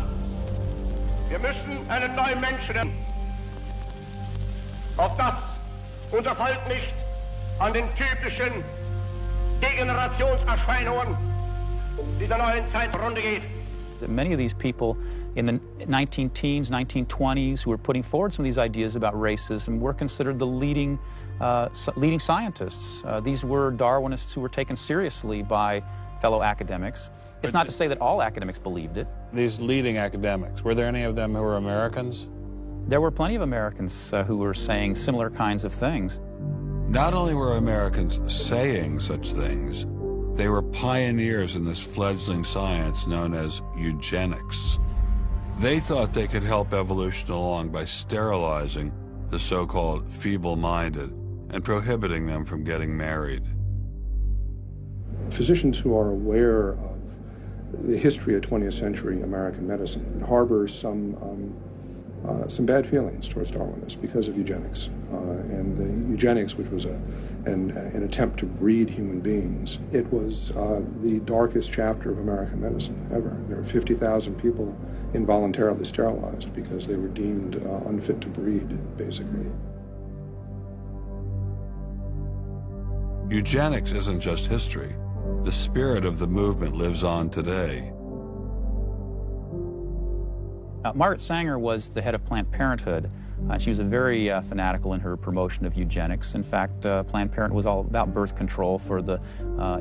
Wir müssen einen neuen Menschen werden, auf das unser Volk nicht an den typischen Degenerationserscheinungen dieser neuen Zeit zugrunde geht. Many of these people in the 19-teens, 1920s who were putting forward some of these ideas about racism were considered the leading scientists. These were Darwinists who were taken seriously by fellow academics. It's not to say that all academics believed it. These leading academics, were there any of them who were Americans? There were plenty of Americans who were saying similar kinds of things. Not only were Americans saying such things, they were pioneers in this fledgling science known as eugenics. They thought they could help evolution along by sterilizing the so-called feeble-minded and prohibiting them from getting married. Physicians who are aware of the history of 20th century American medicine harbor some bad feelings towards Darwinists because of eugenics. And the eugenics, which was an attempt to breed human beings, it was the darkest chapter of American medicine ever. There were 50,000 people involuntarily sterilized because they were deemed unfit to breed, basically. Eugenics isn't just history. The spirit of the movement lives on today. Margaret Sanger was the head of Planned Parenthood. She was very fanatical in her promotion of eugenics. In fact, Planned Parenthood was all about birth control for the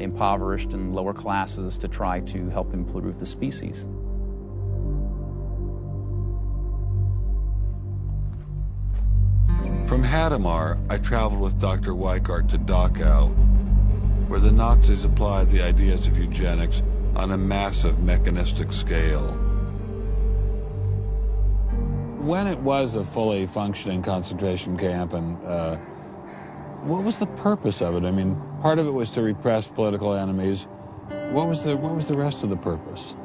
impoverished and lower classes to try to help improve the species. From Hadamar, I traveled with Dr. Weikart to Dachau, where the Nazis applied the ideas of eugenics on a massive mechanistic scale. When it was a fully functioning concentration camp, and what was the purpose of it? I mean, part of it was to repress political enemies. What was the rest of the purpose?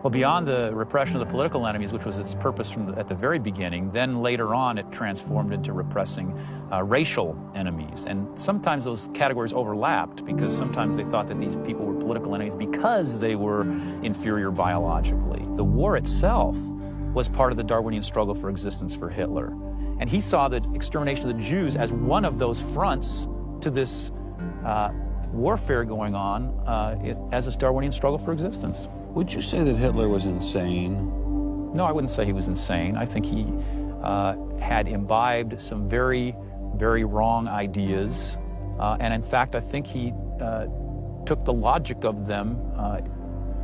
Well, beyond the repression of the political enemies, which was its purpose at the very beginning, then later on it transformed into repressing racial enemies. And sometimes those categories overlapped because sometimes they thought that these people were political enemies because they were inferior biologically. The war itself was part of the Darwinian struggle for existence for Hitler. And he saw the extermination of the Jews as one of those fronts to this warfare going on as this Darwinian struggle for existence. Would you say that Hitler was insane? No, I wouldn't say he was insane. I think he had imbibed some very, very wrong ideas. And in fact, I think he took the logic of them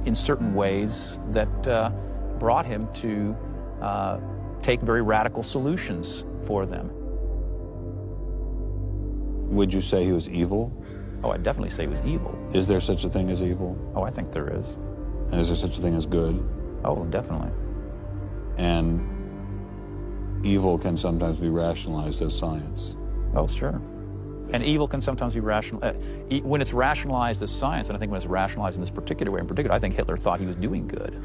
in certain ways that brought him to take very radical solutions for them. Would you say he was evil? Oh, I'd definitely say he was evil. Is there such a thing as evil? Oh, I think there is. And is there such a thing as good? Oh, definitely. And evil can sometimes be rationalized as science. Oh, sure. And evil can sometimes be when it's rationalized as science, and I think when it's rationalized in this particular way in particular, I think Hitler thought he was doing good.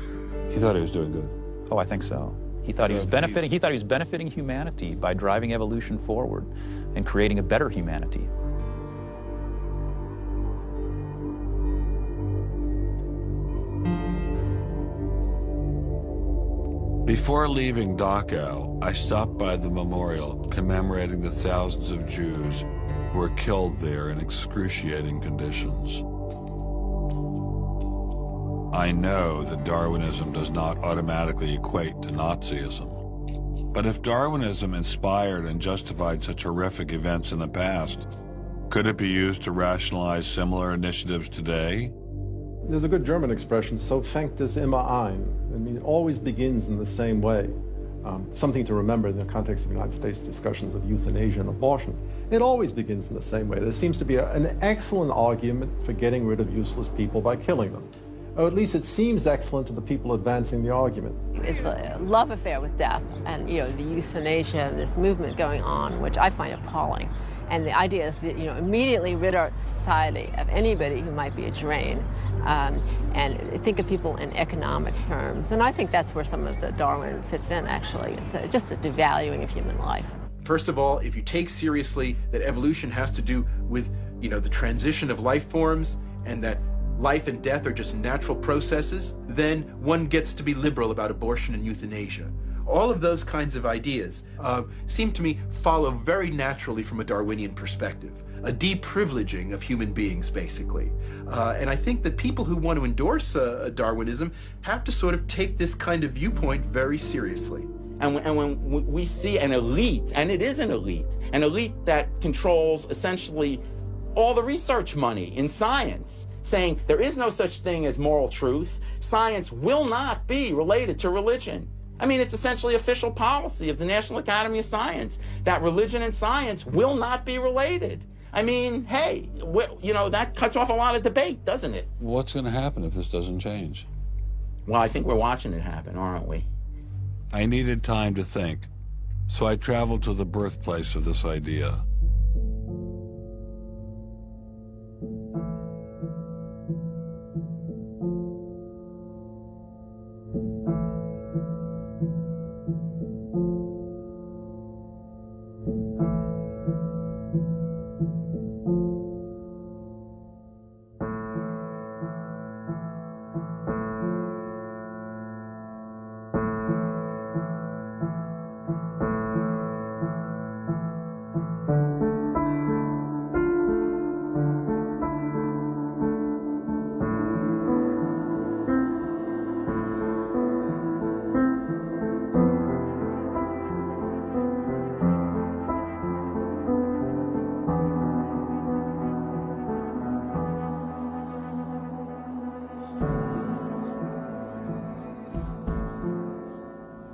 He thought he was doing good? Oh, I think so. He thought he was benefiting humanity by driving evolution forward and creating a better humanity. Before leaving Dachau, I stopped by the memorial commemorating the thousands of Jews who were killed there in excruciating conditions. I know that Darwinism does not automatically equate to Nazism. But if Darwinism inspired and justified such horrific events in the past, could it be used to rationalize similar initiatives today? There's a good German expression, so fängt es immer an. I mean, it always begins in the same way. something to remember in the context of United States discussions of euthanasia and abortion. It always begins in the same way. There seems to be an excellent argument for getting rid of useless people by killing them. Or at least it seems excellent to the people advancing the argument. It's a love affair with death, and the euthanasia and this movement going on, which I find appalling. And the idea is that immediately rid our society of anybody who might be a drain, and think of people in economic terms. And I think that's where some of the Darwin fits in. Actually, it's just a devaluing of human life. First of all, if you take seriously that evolution has to do with the transition of life forms, and that life and death are just natural processes, then one gets to be liberal about abortion and euthanasia. All of those kinds of ideas seem to me follow very naturally from a Darwinian perspective, a deprivileging of human beings, basically. And I think that people who want to endorse Darwinism have to sort of take this kind of viewpoint very seriously. And when we see an elite, and it is an elite that controls essentially all the research money in science, saying there is no such thing as moral truth, science will not be related to religion. I mean, it's essentially official policy of the National Academy of Science that religion and science will not be related. I mean, hey, that cuts off a lot of debate, doesn't it? What's going to happen if this doesn't change? Well, I think we're watching it happen, aren't we? I needed time to think, so I traveled to the birthplace of this idea.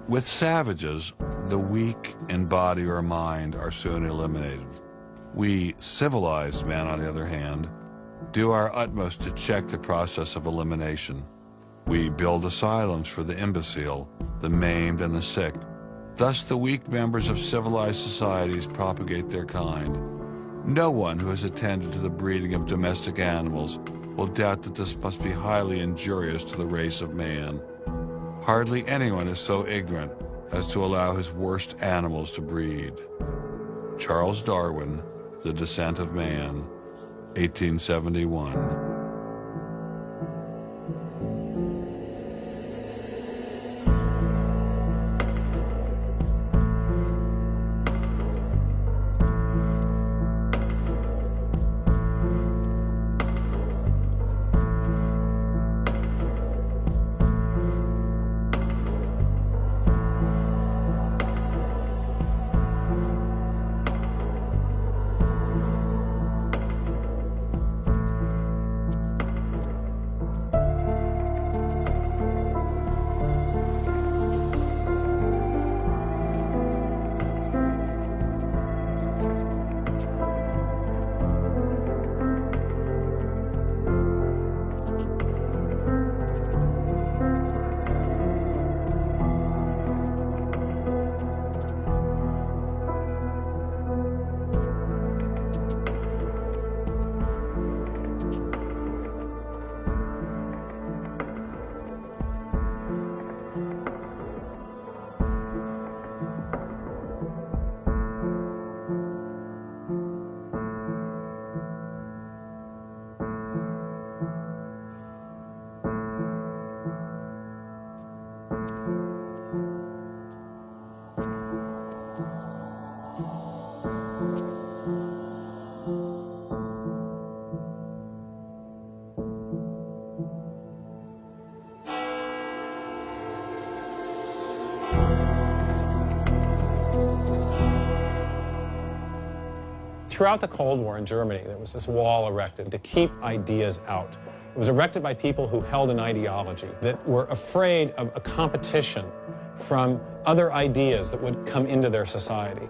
With savages, the weak in body or mind are soon eliminated. We civilized men, on the other hand, do our utmost to check the process of elimination. We build asylums for the imbecile, the maimed, and the sick. Thus, the weak members of civilized societies propagate their kind. No one who has attended to the breeding of domestic animals will doubt that this must be highly injurious to the race of man. Hardly anyone is so ignorant as to allow his worst animals to breed. Charles Darwin, The Descent of Man, 1871. Throughout the Cold War in Germany, there was this wall erected to keep ideas out. It was erected by people who held an ideology, that were afraid of a competition from other ideas that would come into their society.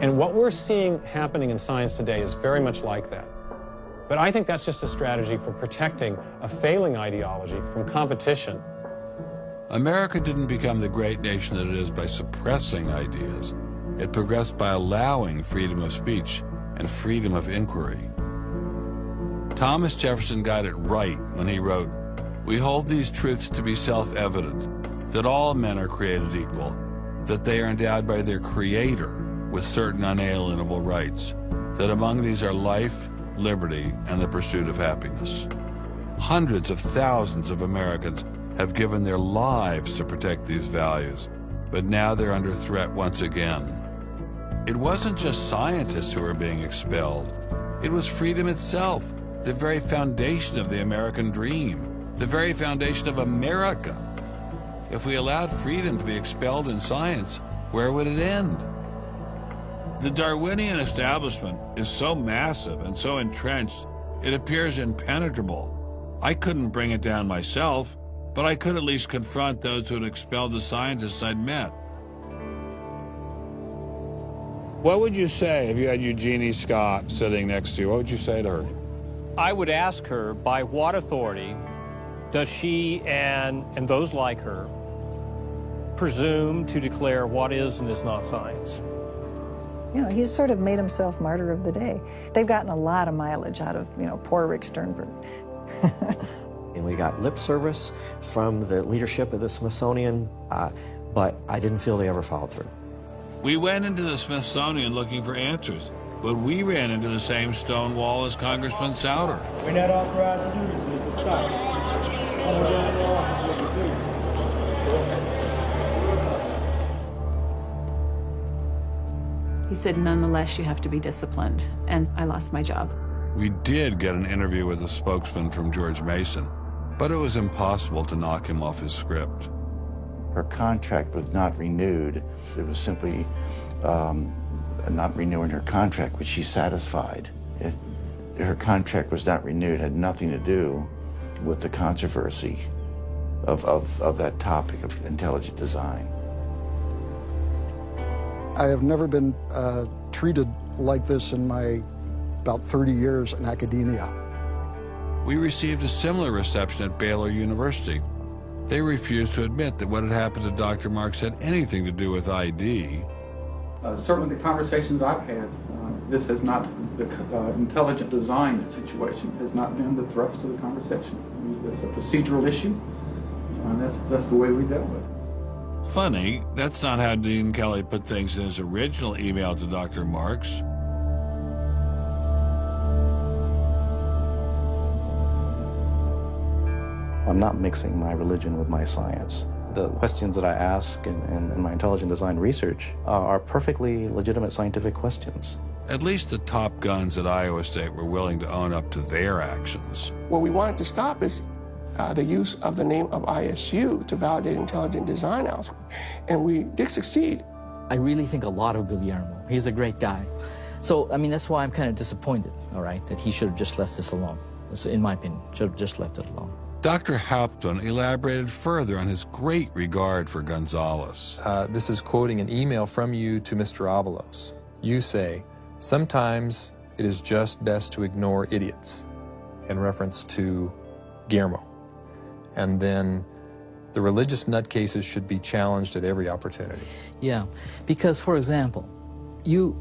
And what we're seeing happening in science today is very much like that. But I think that's just a strategy for protecting a failing ideology from competition. America didn't become the great nation that it is by suppressing ideas. It progressed by allowing freedom of speech and freedom of inquiry. Thomas Jefferson got it right when he wrote, "We hold these truths to be self-evident, that all men are created equal, that they are endowed by their Creator with certain unalienable rights, that among these are life, liberty, and the pursuit of happiness." Hundreds of thousands of Americans have given their lives to protect these values, but now they're under threat once again. It wasn't just scientists who were being expelled. It was freedom itself, the very foundation of the American dream, the very foundation of America. If we allowed freedom to be expelled in science, where would it end? The Darwinian establishment is so massive and so entrenched, it appears impenetrable. I couldn't bring it down myself, but I could at least confront those who had expelled the scientists I'd met. What would you say if you had Eugenie Scott sitting next to you? What would you say to her? I would ask her, by what authority does she and those like her presume to declare what is and is not science? You know, he's sort of made himself martyr of the day. They've gotten a lot of mileage out of, poor Rick Sternberg. And we got lip service from the leadership of the Smithsonian, but I didn't feel they ever followed through. We went into the Smithsonian looking for answers, but we ran into the same stone wall as Congressman Souter. We're not authorized to do this, so it's a stop. He said, nonetheless, you have to be disciplined, and I lost my job. We did get an interview with a spokesman from George Mason, but it was impossible to knock him off his script. Her contract was not renewed. It was simply not renewing her contract, which she's satisfied. Her contract was not renewed. It had nothing to do with the controversy of that topic of intelligent design. I have never been treated like this in my about 30 years in academia. We received a similar reception at Baylor University. They refused to admit that what had happened to Dr. Marks had anything to do with ID. Certainly the conversations I've had, this has not, the intelligent design situation has not been the thrust of the conversation. I mean, it's a procedural issue, and that's the way we dealt with it. Funny, that's not how Dean Kelly put things in his original email to Dr. Marks. I'm not mixing my religion with my science. The questions that I ask in my intelligent design research are perfectly legitimate scientific questions. At least the top guns at Iowa State were willing to own up to their actions. What we wanted to stop is the use of the name of ISU to validate intelligent design elsewhere, and we did succeed. I really think a lot of Guillermo. He's a great guy. So, I mean, that's why I'm kind of disappointed, all right, that he should have just left this alone. So, in my opinion, should have just left it alone. Dr. Hauptmann elaborated further on his great regard for Gonzalez. This is quoting an email from you to Mr. Avalos. You say, "Sometimes it is just best to ignore idiots," in reference to Guillermo. And then the religious nutcases should be challenged at every opportunity. Yeah, because, for example, you...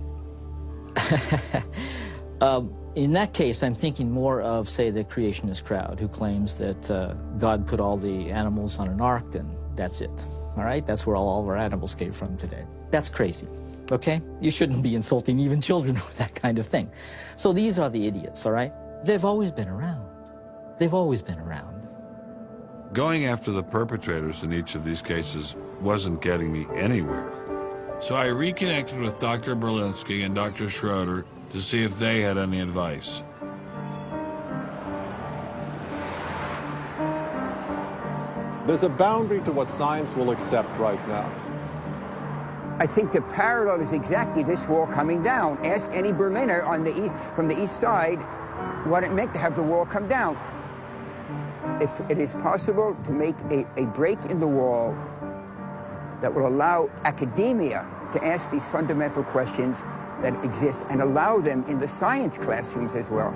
in that case, I'm thinking more of, say, the creationist crowd who claims that God put all the animals on an ark and that's it, all right? That's where all of our animals came from today. That's crazy, okay? You shouldn't be insulting even children with that kind of thing. So these are the idiots, all right? They've always been around. They've always been around. Going after the perpetrators in each of these cases wasn't getting me anywhere. So I reconnected with Dr. Berlinski and Dr. Schroeder to see if they had any advice. There's a boundary to what science will accept right now. I think the parallel is exactly this wall coming down. Ask any Berliner on from the east side what it meant to have the wall come down. If it is possible to make a break in the wall that will allow academia to ask these fundamental questions that exist and allow them in the science classrooms as well.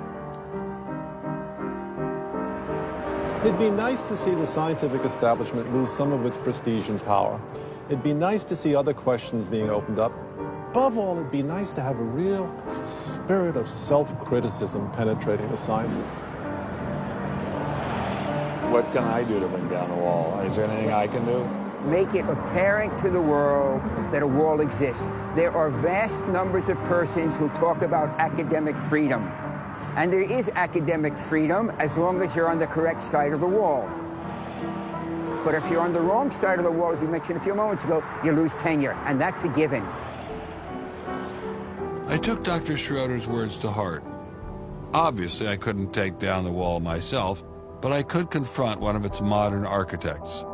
It'd be nice to see the scientific establishment lose some of its prestige and power. It'd be nice to see other questions being opened up. Above all, it'd be nice to have a real spirit of self-criticism penetrating the sciences. What can I do to bring down the wall? Is there anything I can do? Make it apparent to the world that a wall exists. There are vast numbers of persons who talk about academic freedom. And there is academic freedom as long as you're on the correct side of the wall. But if you're on the wrong side of the wall, as we mentioned a few moments ago, you lose tenure, and that's a given. I took Dr. Schroeder's words to heart. Obviously, I couldn't take down the wall myself, but I could confront one of its modern architects.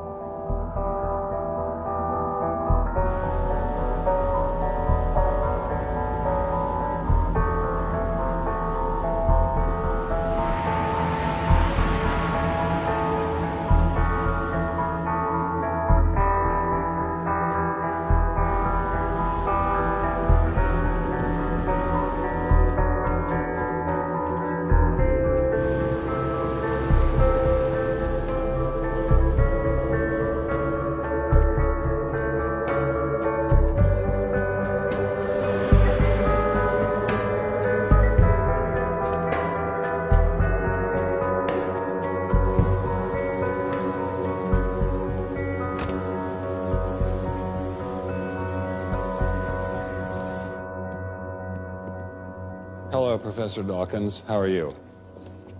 Hello, Professor Dawkins. How are you?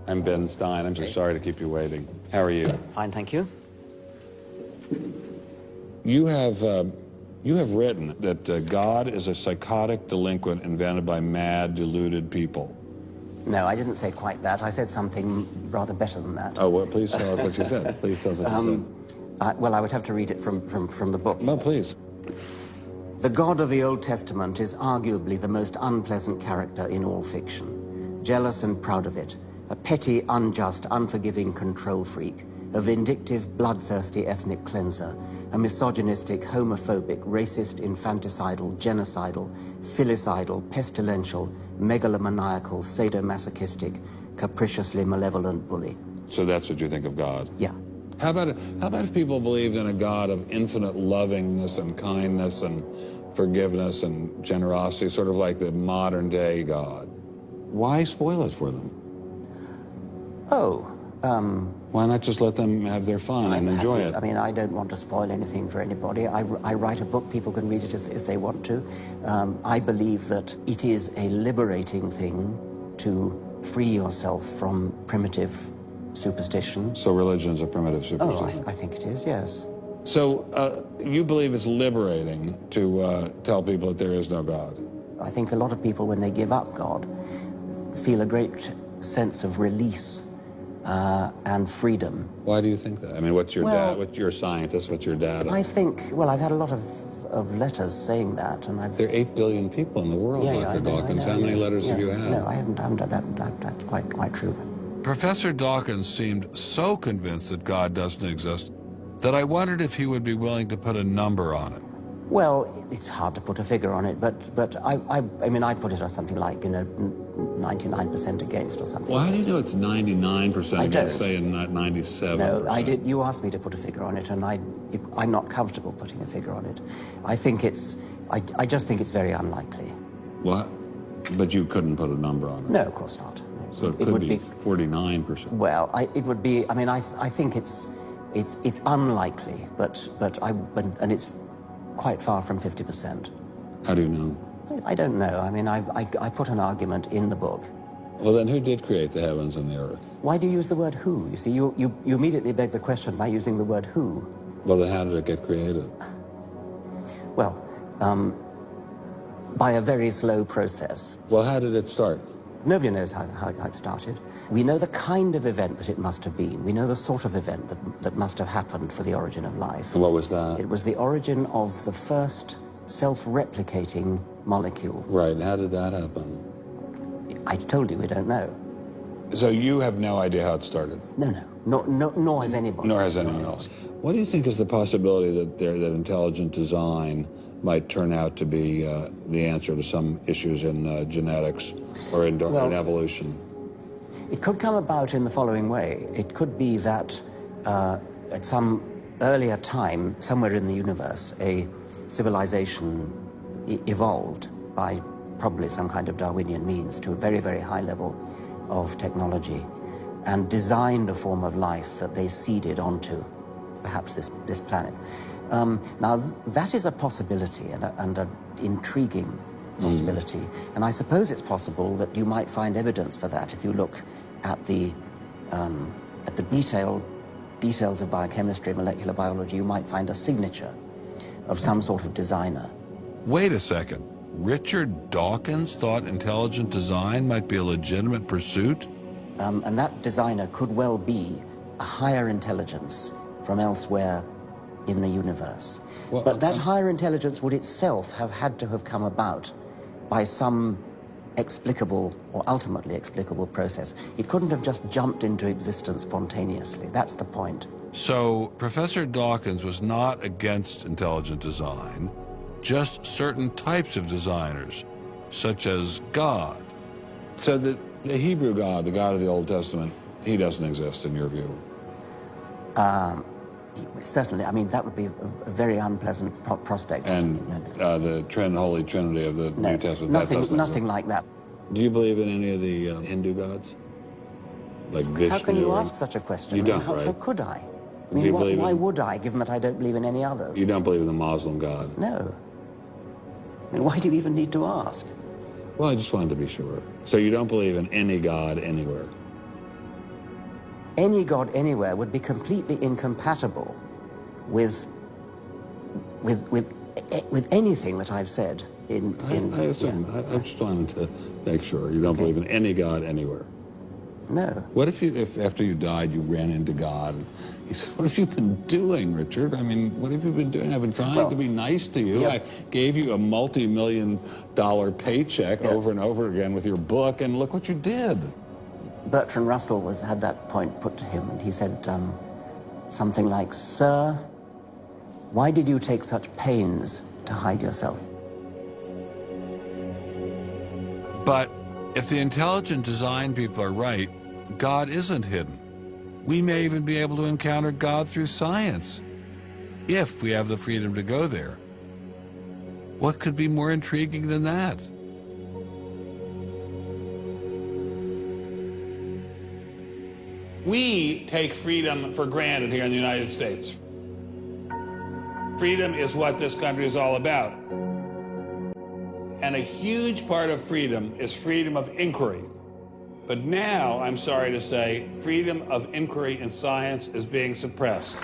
I'm Ben Stein. I'm so sorry to keep you waiting. How are you? Fine, thank you. You have written that God is a psychotic delinquent invented by mad, deluded people. No, I didn't say quite that. I said something rather better than that. Oh, well, please tell us what you said. Please tell us what you said. Well, I would have to read it from the book. No, please. The God of the Old Testament is arguably the most unpleasant character in all fiction. Jealous and proud of it, a petty, unjust, unforgiving control freak, a vindictive, bloodthirsty ethnic cleanser, a misogynistic, homophobic, racist, infanticidal, genocidal, filicidal, pestilential, megalomaniacal, sadomasochistic, capriciously malevolent bully. So that's what you think of God? Yeah. How about if people believed in a God of infinite lovingness and kindness and forgiveness and generosity, sort of like the modern day God? Why spoil it for them? Why not just let them have their fun and enjoy it? I mean, I don't want to spoil anything for anybody. I write a book, people can read it if they want to. I believe that it is a liberating thing to free yourself from primitive superstition. So religion's a primitive superstition? Oh, I think it is, yes. So you believe it's liberating to tell people that there is no God? I think a lot of people, when they give up God, feel a great sense of release and freedom. Why do you think that? I mean, what's your dad? What's your scientist? What's your data? I think, well, I've had a lot of letters saying that, and I've... There are 8 billion people in the world, Dr. Dawkins. How many letters have you had? No, I haven't done that. That's quite true. Professor Dawkins seemed so convinced that God doesn't exist that I wondered if he would be willing to put a number on it. Well, it's hard to put a figure on it, but I mean, I put it as something like, 99% against or something. Well, how do you know it's 99% against, say, and not 97%? No, I did. You asked me to put a figure on it, and I'm not comfortable putting a figure on it. I think I just think it's very unlikely. What? But you couldn't put a number on it? No, of course not. So it could be 49%. Well, it would be. I mean, I think it's unlikely, and it's quite far from 50%. How do you know? I don't know. I mean, I put an argument in the book. Well, then who did create the heavens and the earth? Why do you use the word who? You see, you immediately beg the question by using the word who. Well, then how did it get created? Well, by a very slow process. Well, how did it start? Nobody knows how it started. We know the kind of event that it must have been. We know the sort of event that must have happened for the origin of life. And what was that? It was the origin of the first self-replicating molecule. Right, and how did that happen? I told you we don't know. So you have no idea how it started? No, nor has anybody. Nor has anyone else. What do you think is the possibility that intelligent design might turn out to be the answer to some issues in genetics or in evolution? It could come about in the following way. It could be that at some earlier time, somewhere in the universe, a civilization evolved by probably some kind of Darwinian means to a very, very high level of technology and designed a form of life that they seeded onto perhaps this planet. Now, that is a possibility and an intriguing possibility. And I suppose it's possible that you might find evidence for that if you look at the details of biochemistry, molecular biology. You might find a signature of some sort of designer. Wait a second. Richard Dawkins thought intelligent design might be a legitimate pursuit? And that designer could well be a higher intelligence from elsewhere in the universe. Well, but that higher intelligence would itself have had to have come about by some explicable or ultimately explicable process. It couldn't have just jumped into existence spontaneously. That's the point. So Professor Dawkins was not against intelligent design, just certain types of designers, such as God. So the Hebrew God, the God of the Old Testament, he doesn't exist in your view? Certainly. I mean, that would be a very unpleasant prospect. And the Holy Trinity of the New Testament? Nothing like that. Do you believe in any of the Hindu gods? Like Vishnu? How can you ask such a question? You don't, right? How could I? I mean, why would I, given that I don't believe in any others? You don't believe in the Muslim God? No. I mean, why do you even need to ask? Well, I just wanted to be sure. So you don't believe in any God anywhere? Any God anywhere would be completely incompatible with anything that I've said I assume. Yeah. I just wanted to make sure. You don't believe in any God anywhere? No. What if after you died you ran into God and he said, what have you been doing, Richard? I mean, what have you been doing? I've been trying to be nice to you. Yeah. I gave you a multi-million-dollar paycheck over and over again with your book, and look what you did. Bertrand Russell had that point put to him, and he said something like, "Sir, why did you take such pains to hide yourself?" But if the intelligent design people are right, God isn't hidden. We may even be able to encounter God through science, if we have the freedom to go there. What could be more intriguing than that? We take freedom for granted here in the United States. Freedom is what this country is all about. And a huge part of freedom is freedom of inquiry. But now, I'm sorry to say, freedom of inquiry in science is being suppressed.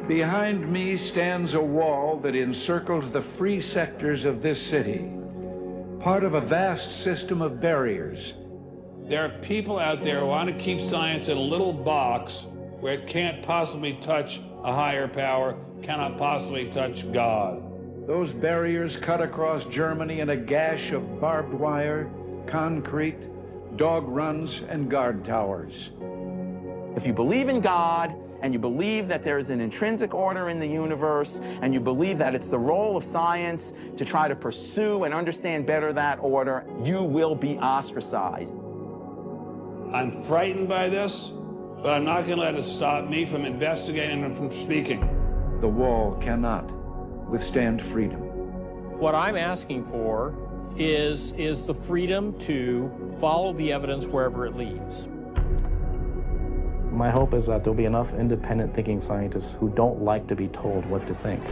Behind me stands a wall that encircles the free sectors of this city, part of a vast system of barriers. There are people out there who want to keep science in a little box where it can't possibly touch a higher power, cannot possibly touch God. Those barriers cut across Germany in a gash of barbed wire, concrete, dog runs, and guard towers. If you believe in God, and you believe that there is an intrinsic order in the universe, and you believe that it's the role of science to try to pursue and understand better that order, you will be ostracized. I'm frightened by this, but I'm not going to let it stop me from investigating and from speaking. The wall cannot withstand freedom. What I'm asking for is the freedom to follow the evidence wherever it leads. My hope is that there'll be enough independent thinking scientists who don't like to be told what to think.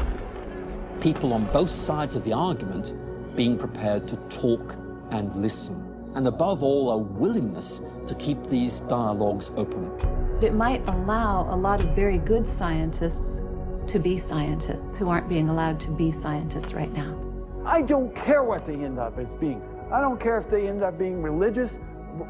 People on both sides of the argument being prepared to talk and listen. And above all, a willingness to keep these dialogues open. It might allow a lot of very good scientists to be scientists who aren't being allowed to be scientists right now. I don't care what they end up as being. I don't care if they end up being religious,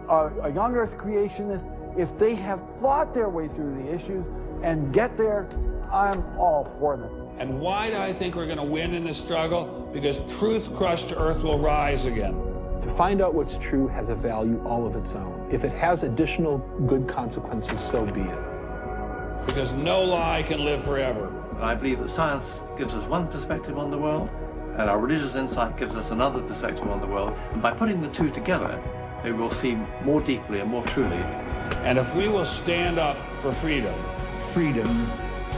a young earth creationist. If they have thought their way through the issues and get there, I'm all for them. And why do I think we're going to win in this struggle? Because truth crushed to earth will rise again. To find out what's true has a value all of its own. If it has additional good consequences, so be it. Because no lie can live forever. I believe that science gives us one perspective on the world, and our religious insight gives us another perspective on the world. And by putting the two together, we will see more deeply and more truly. And if we will stand up for freedom, freedom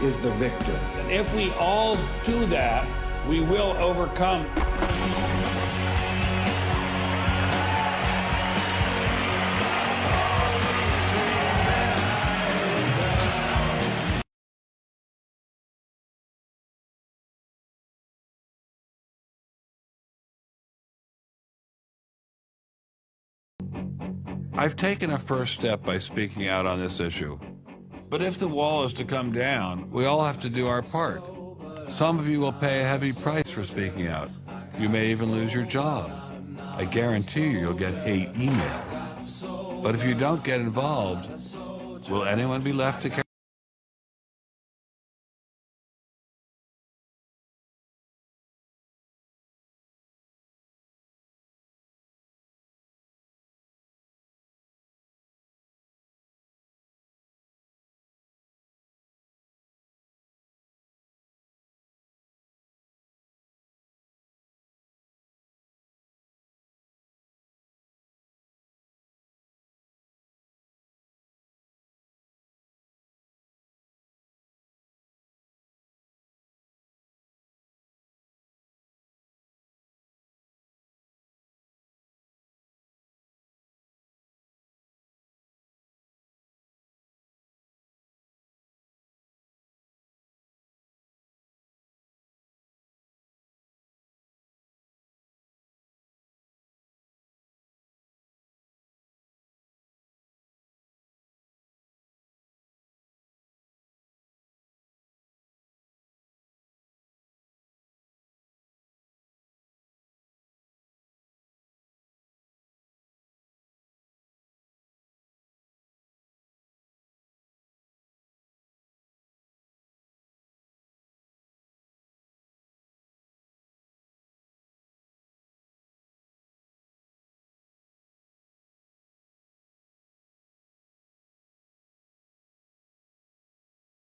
is the victor. And if we all do that, we will overcome. I've taken a first step by speaking out on this issue. But if the wall is to come down, we all have to do our part. Some of you will pay a heavy price for speaking out. You may even lose your job. I guarantee you'll get hate email. But if you don't get involved, will anyone be left to care?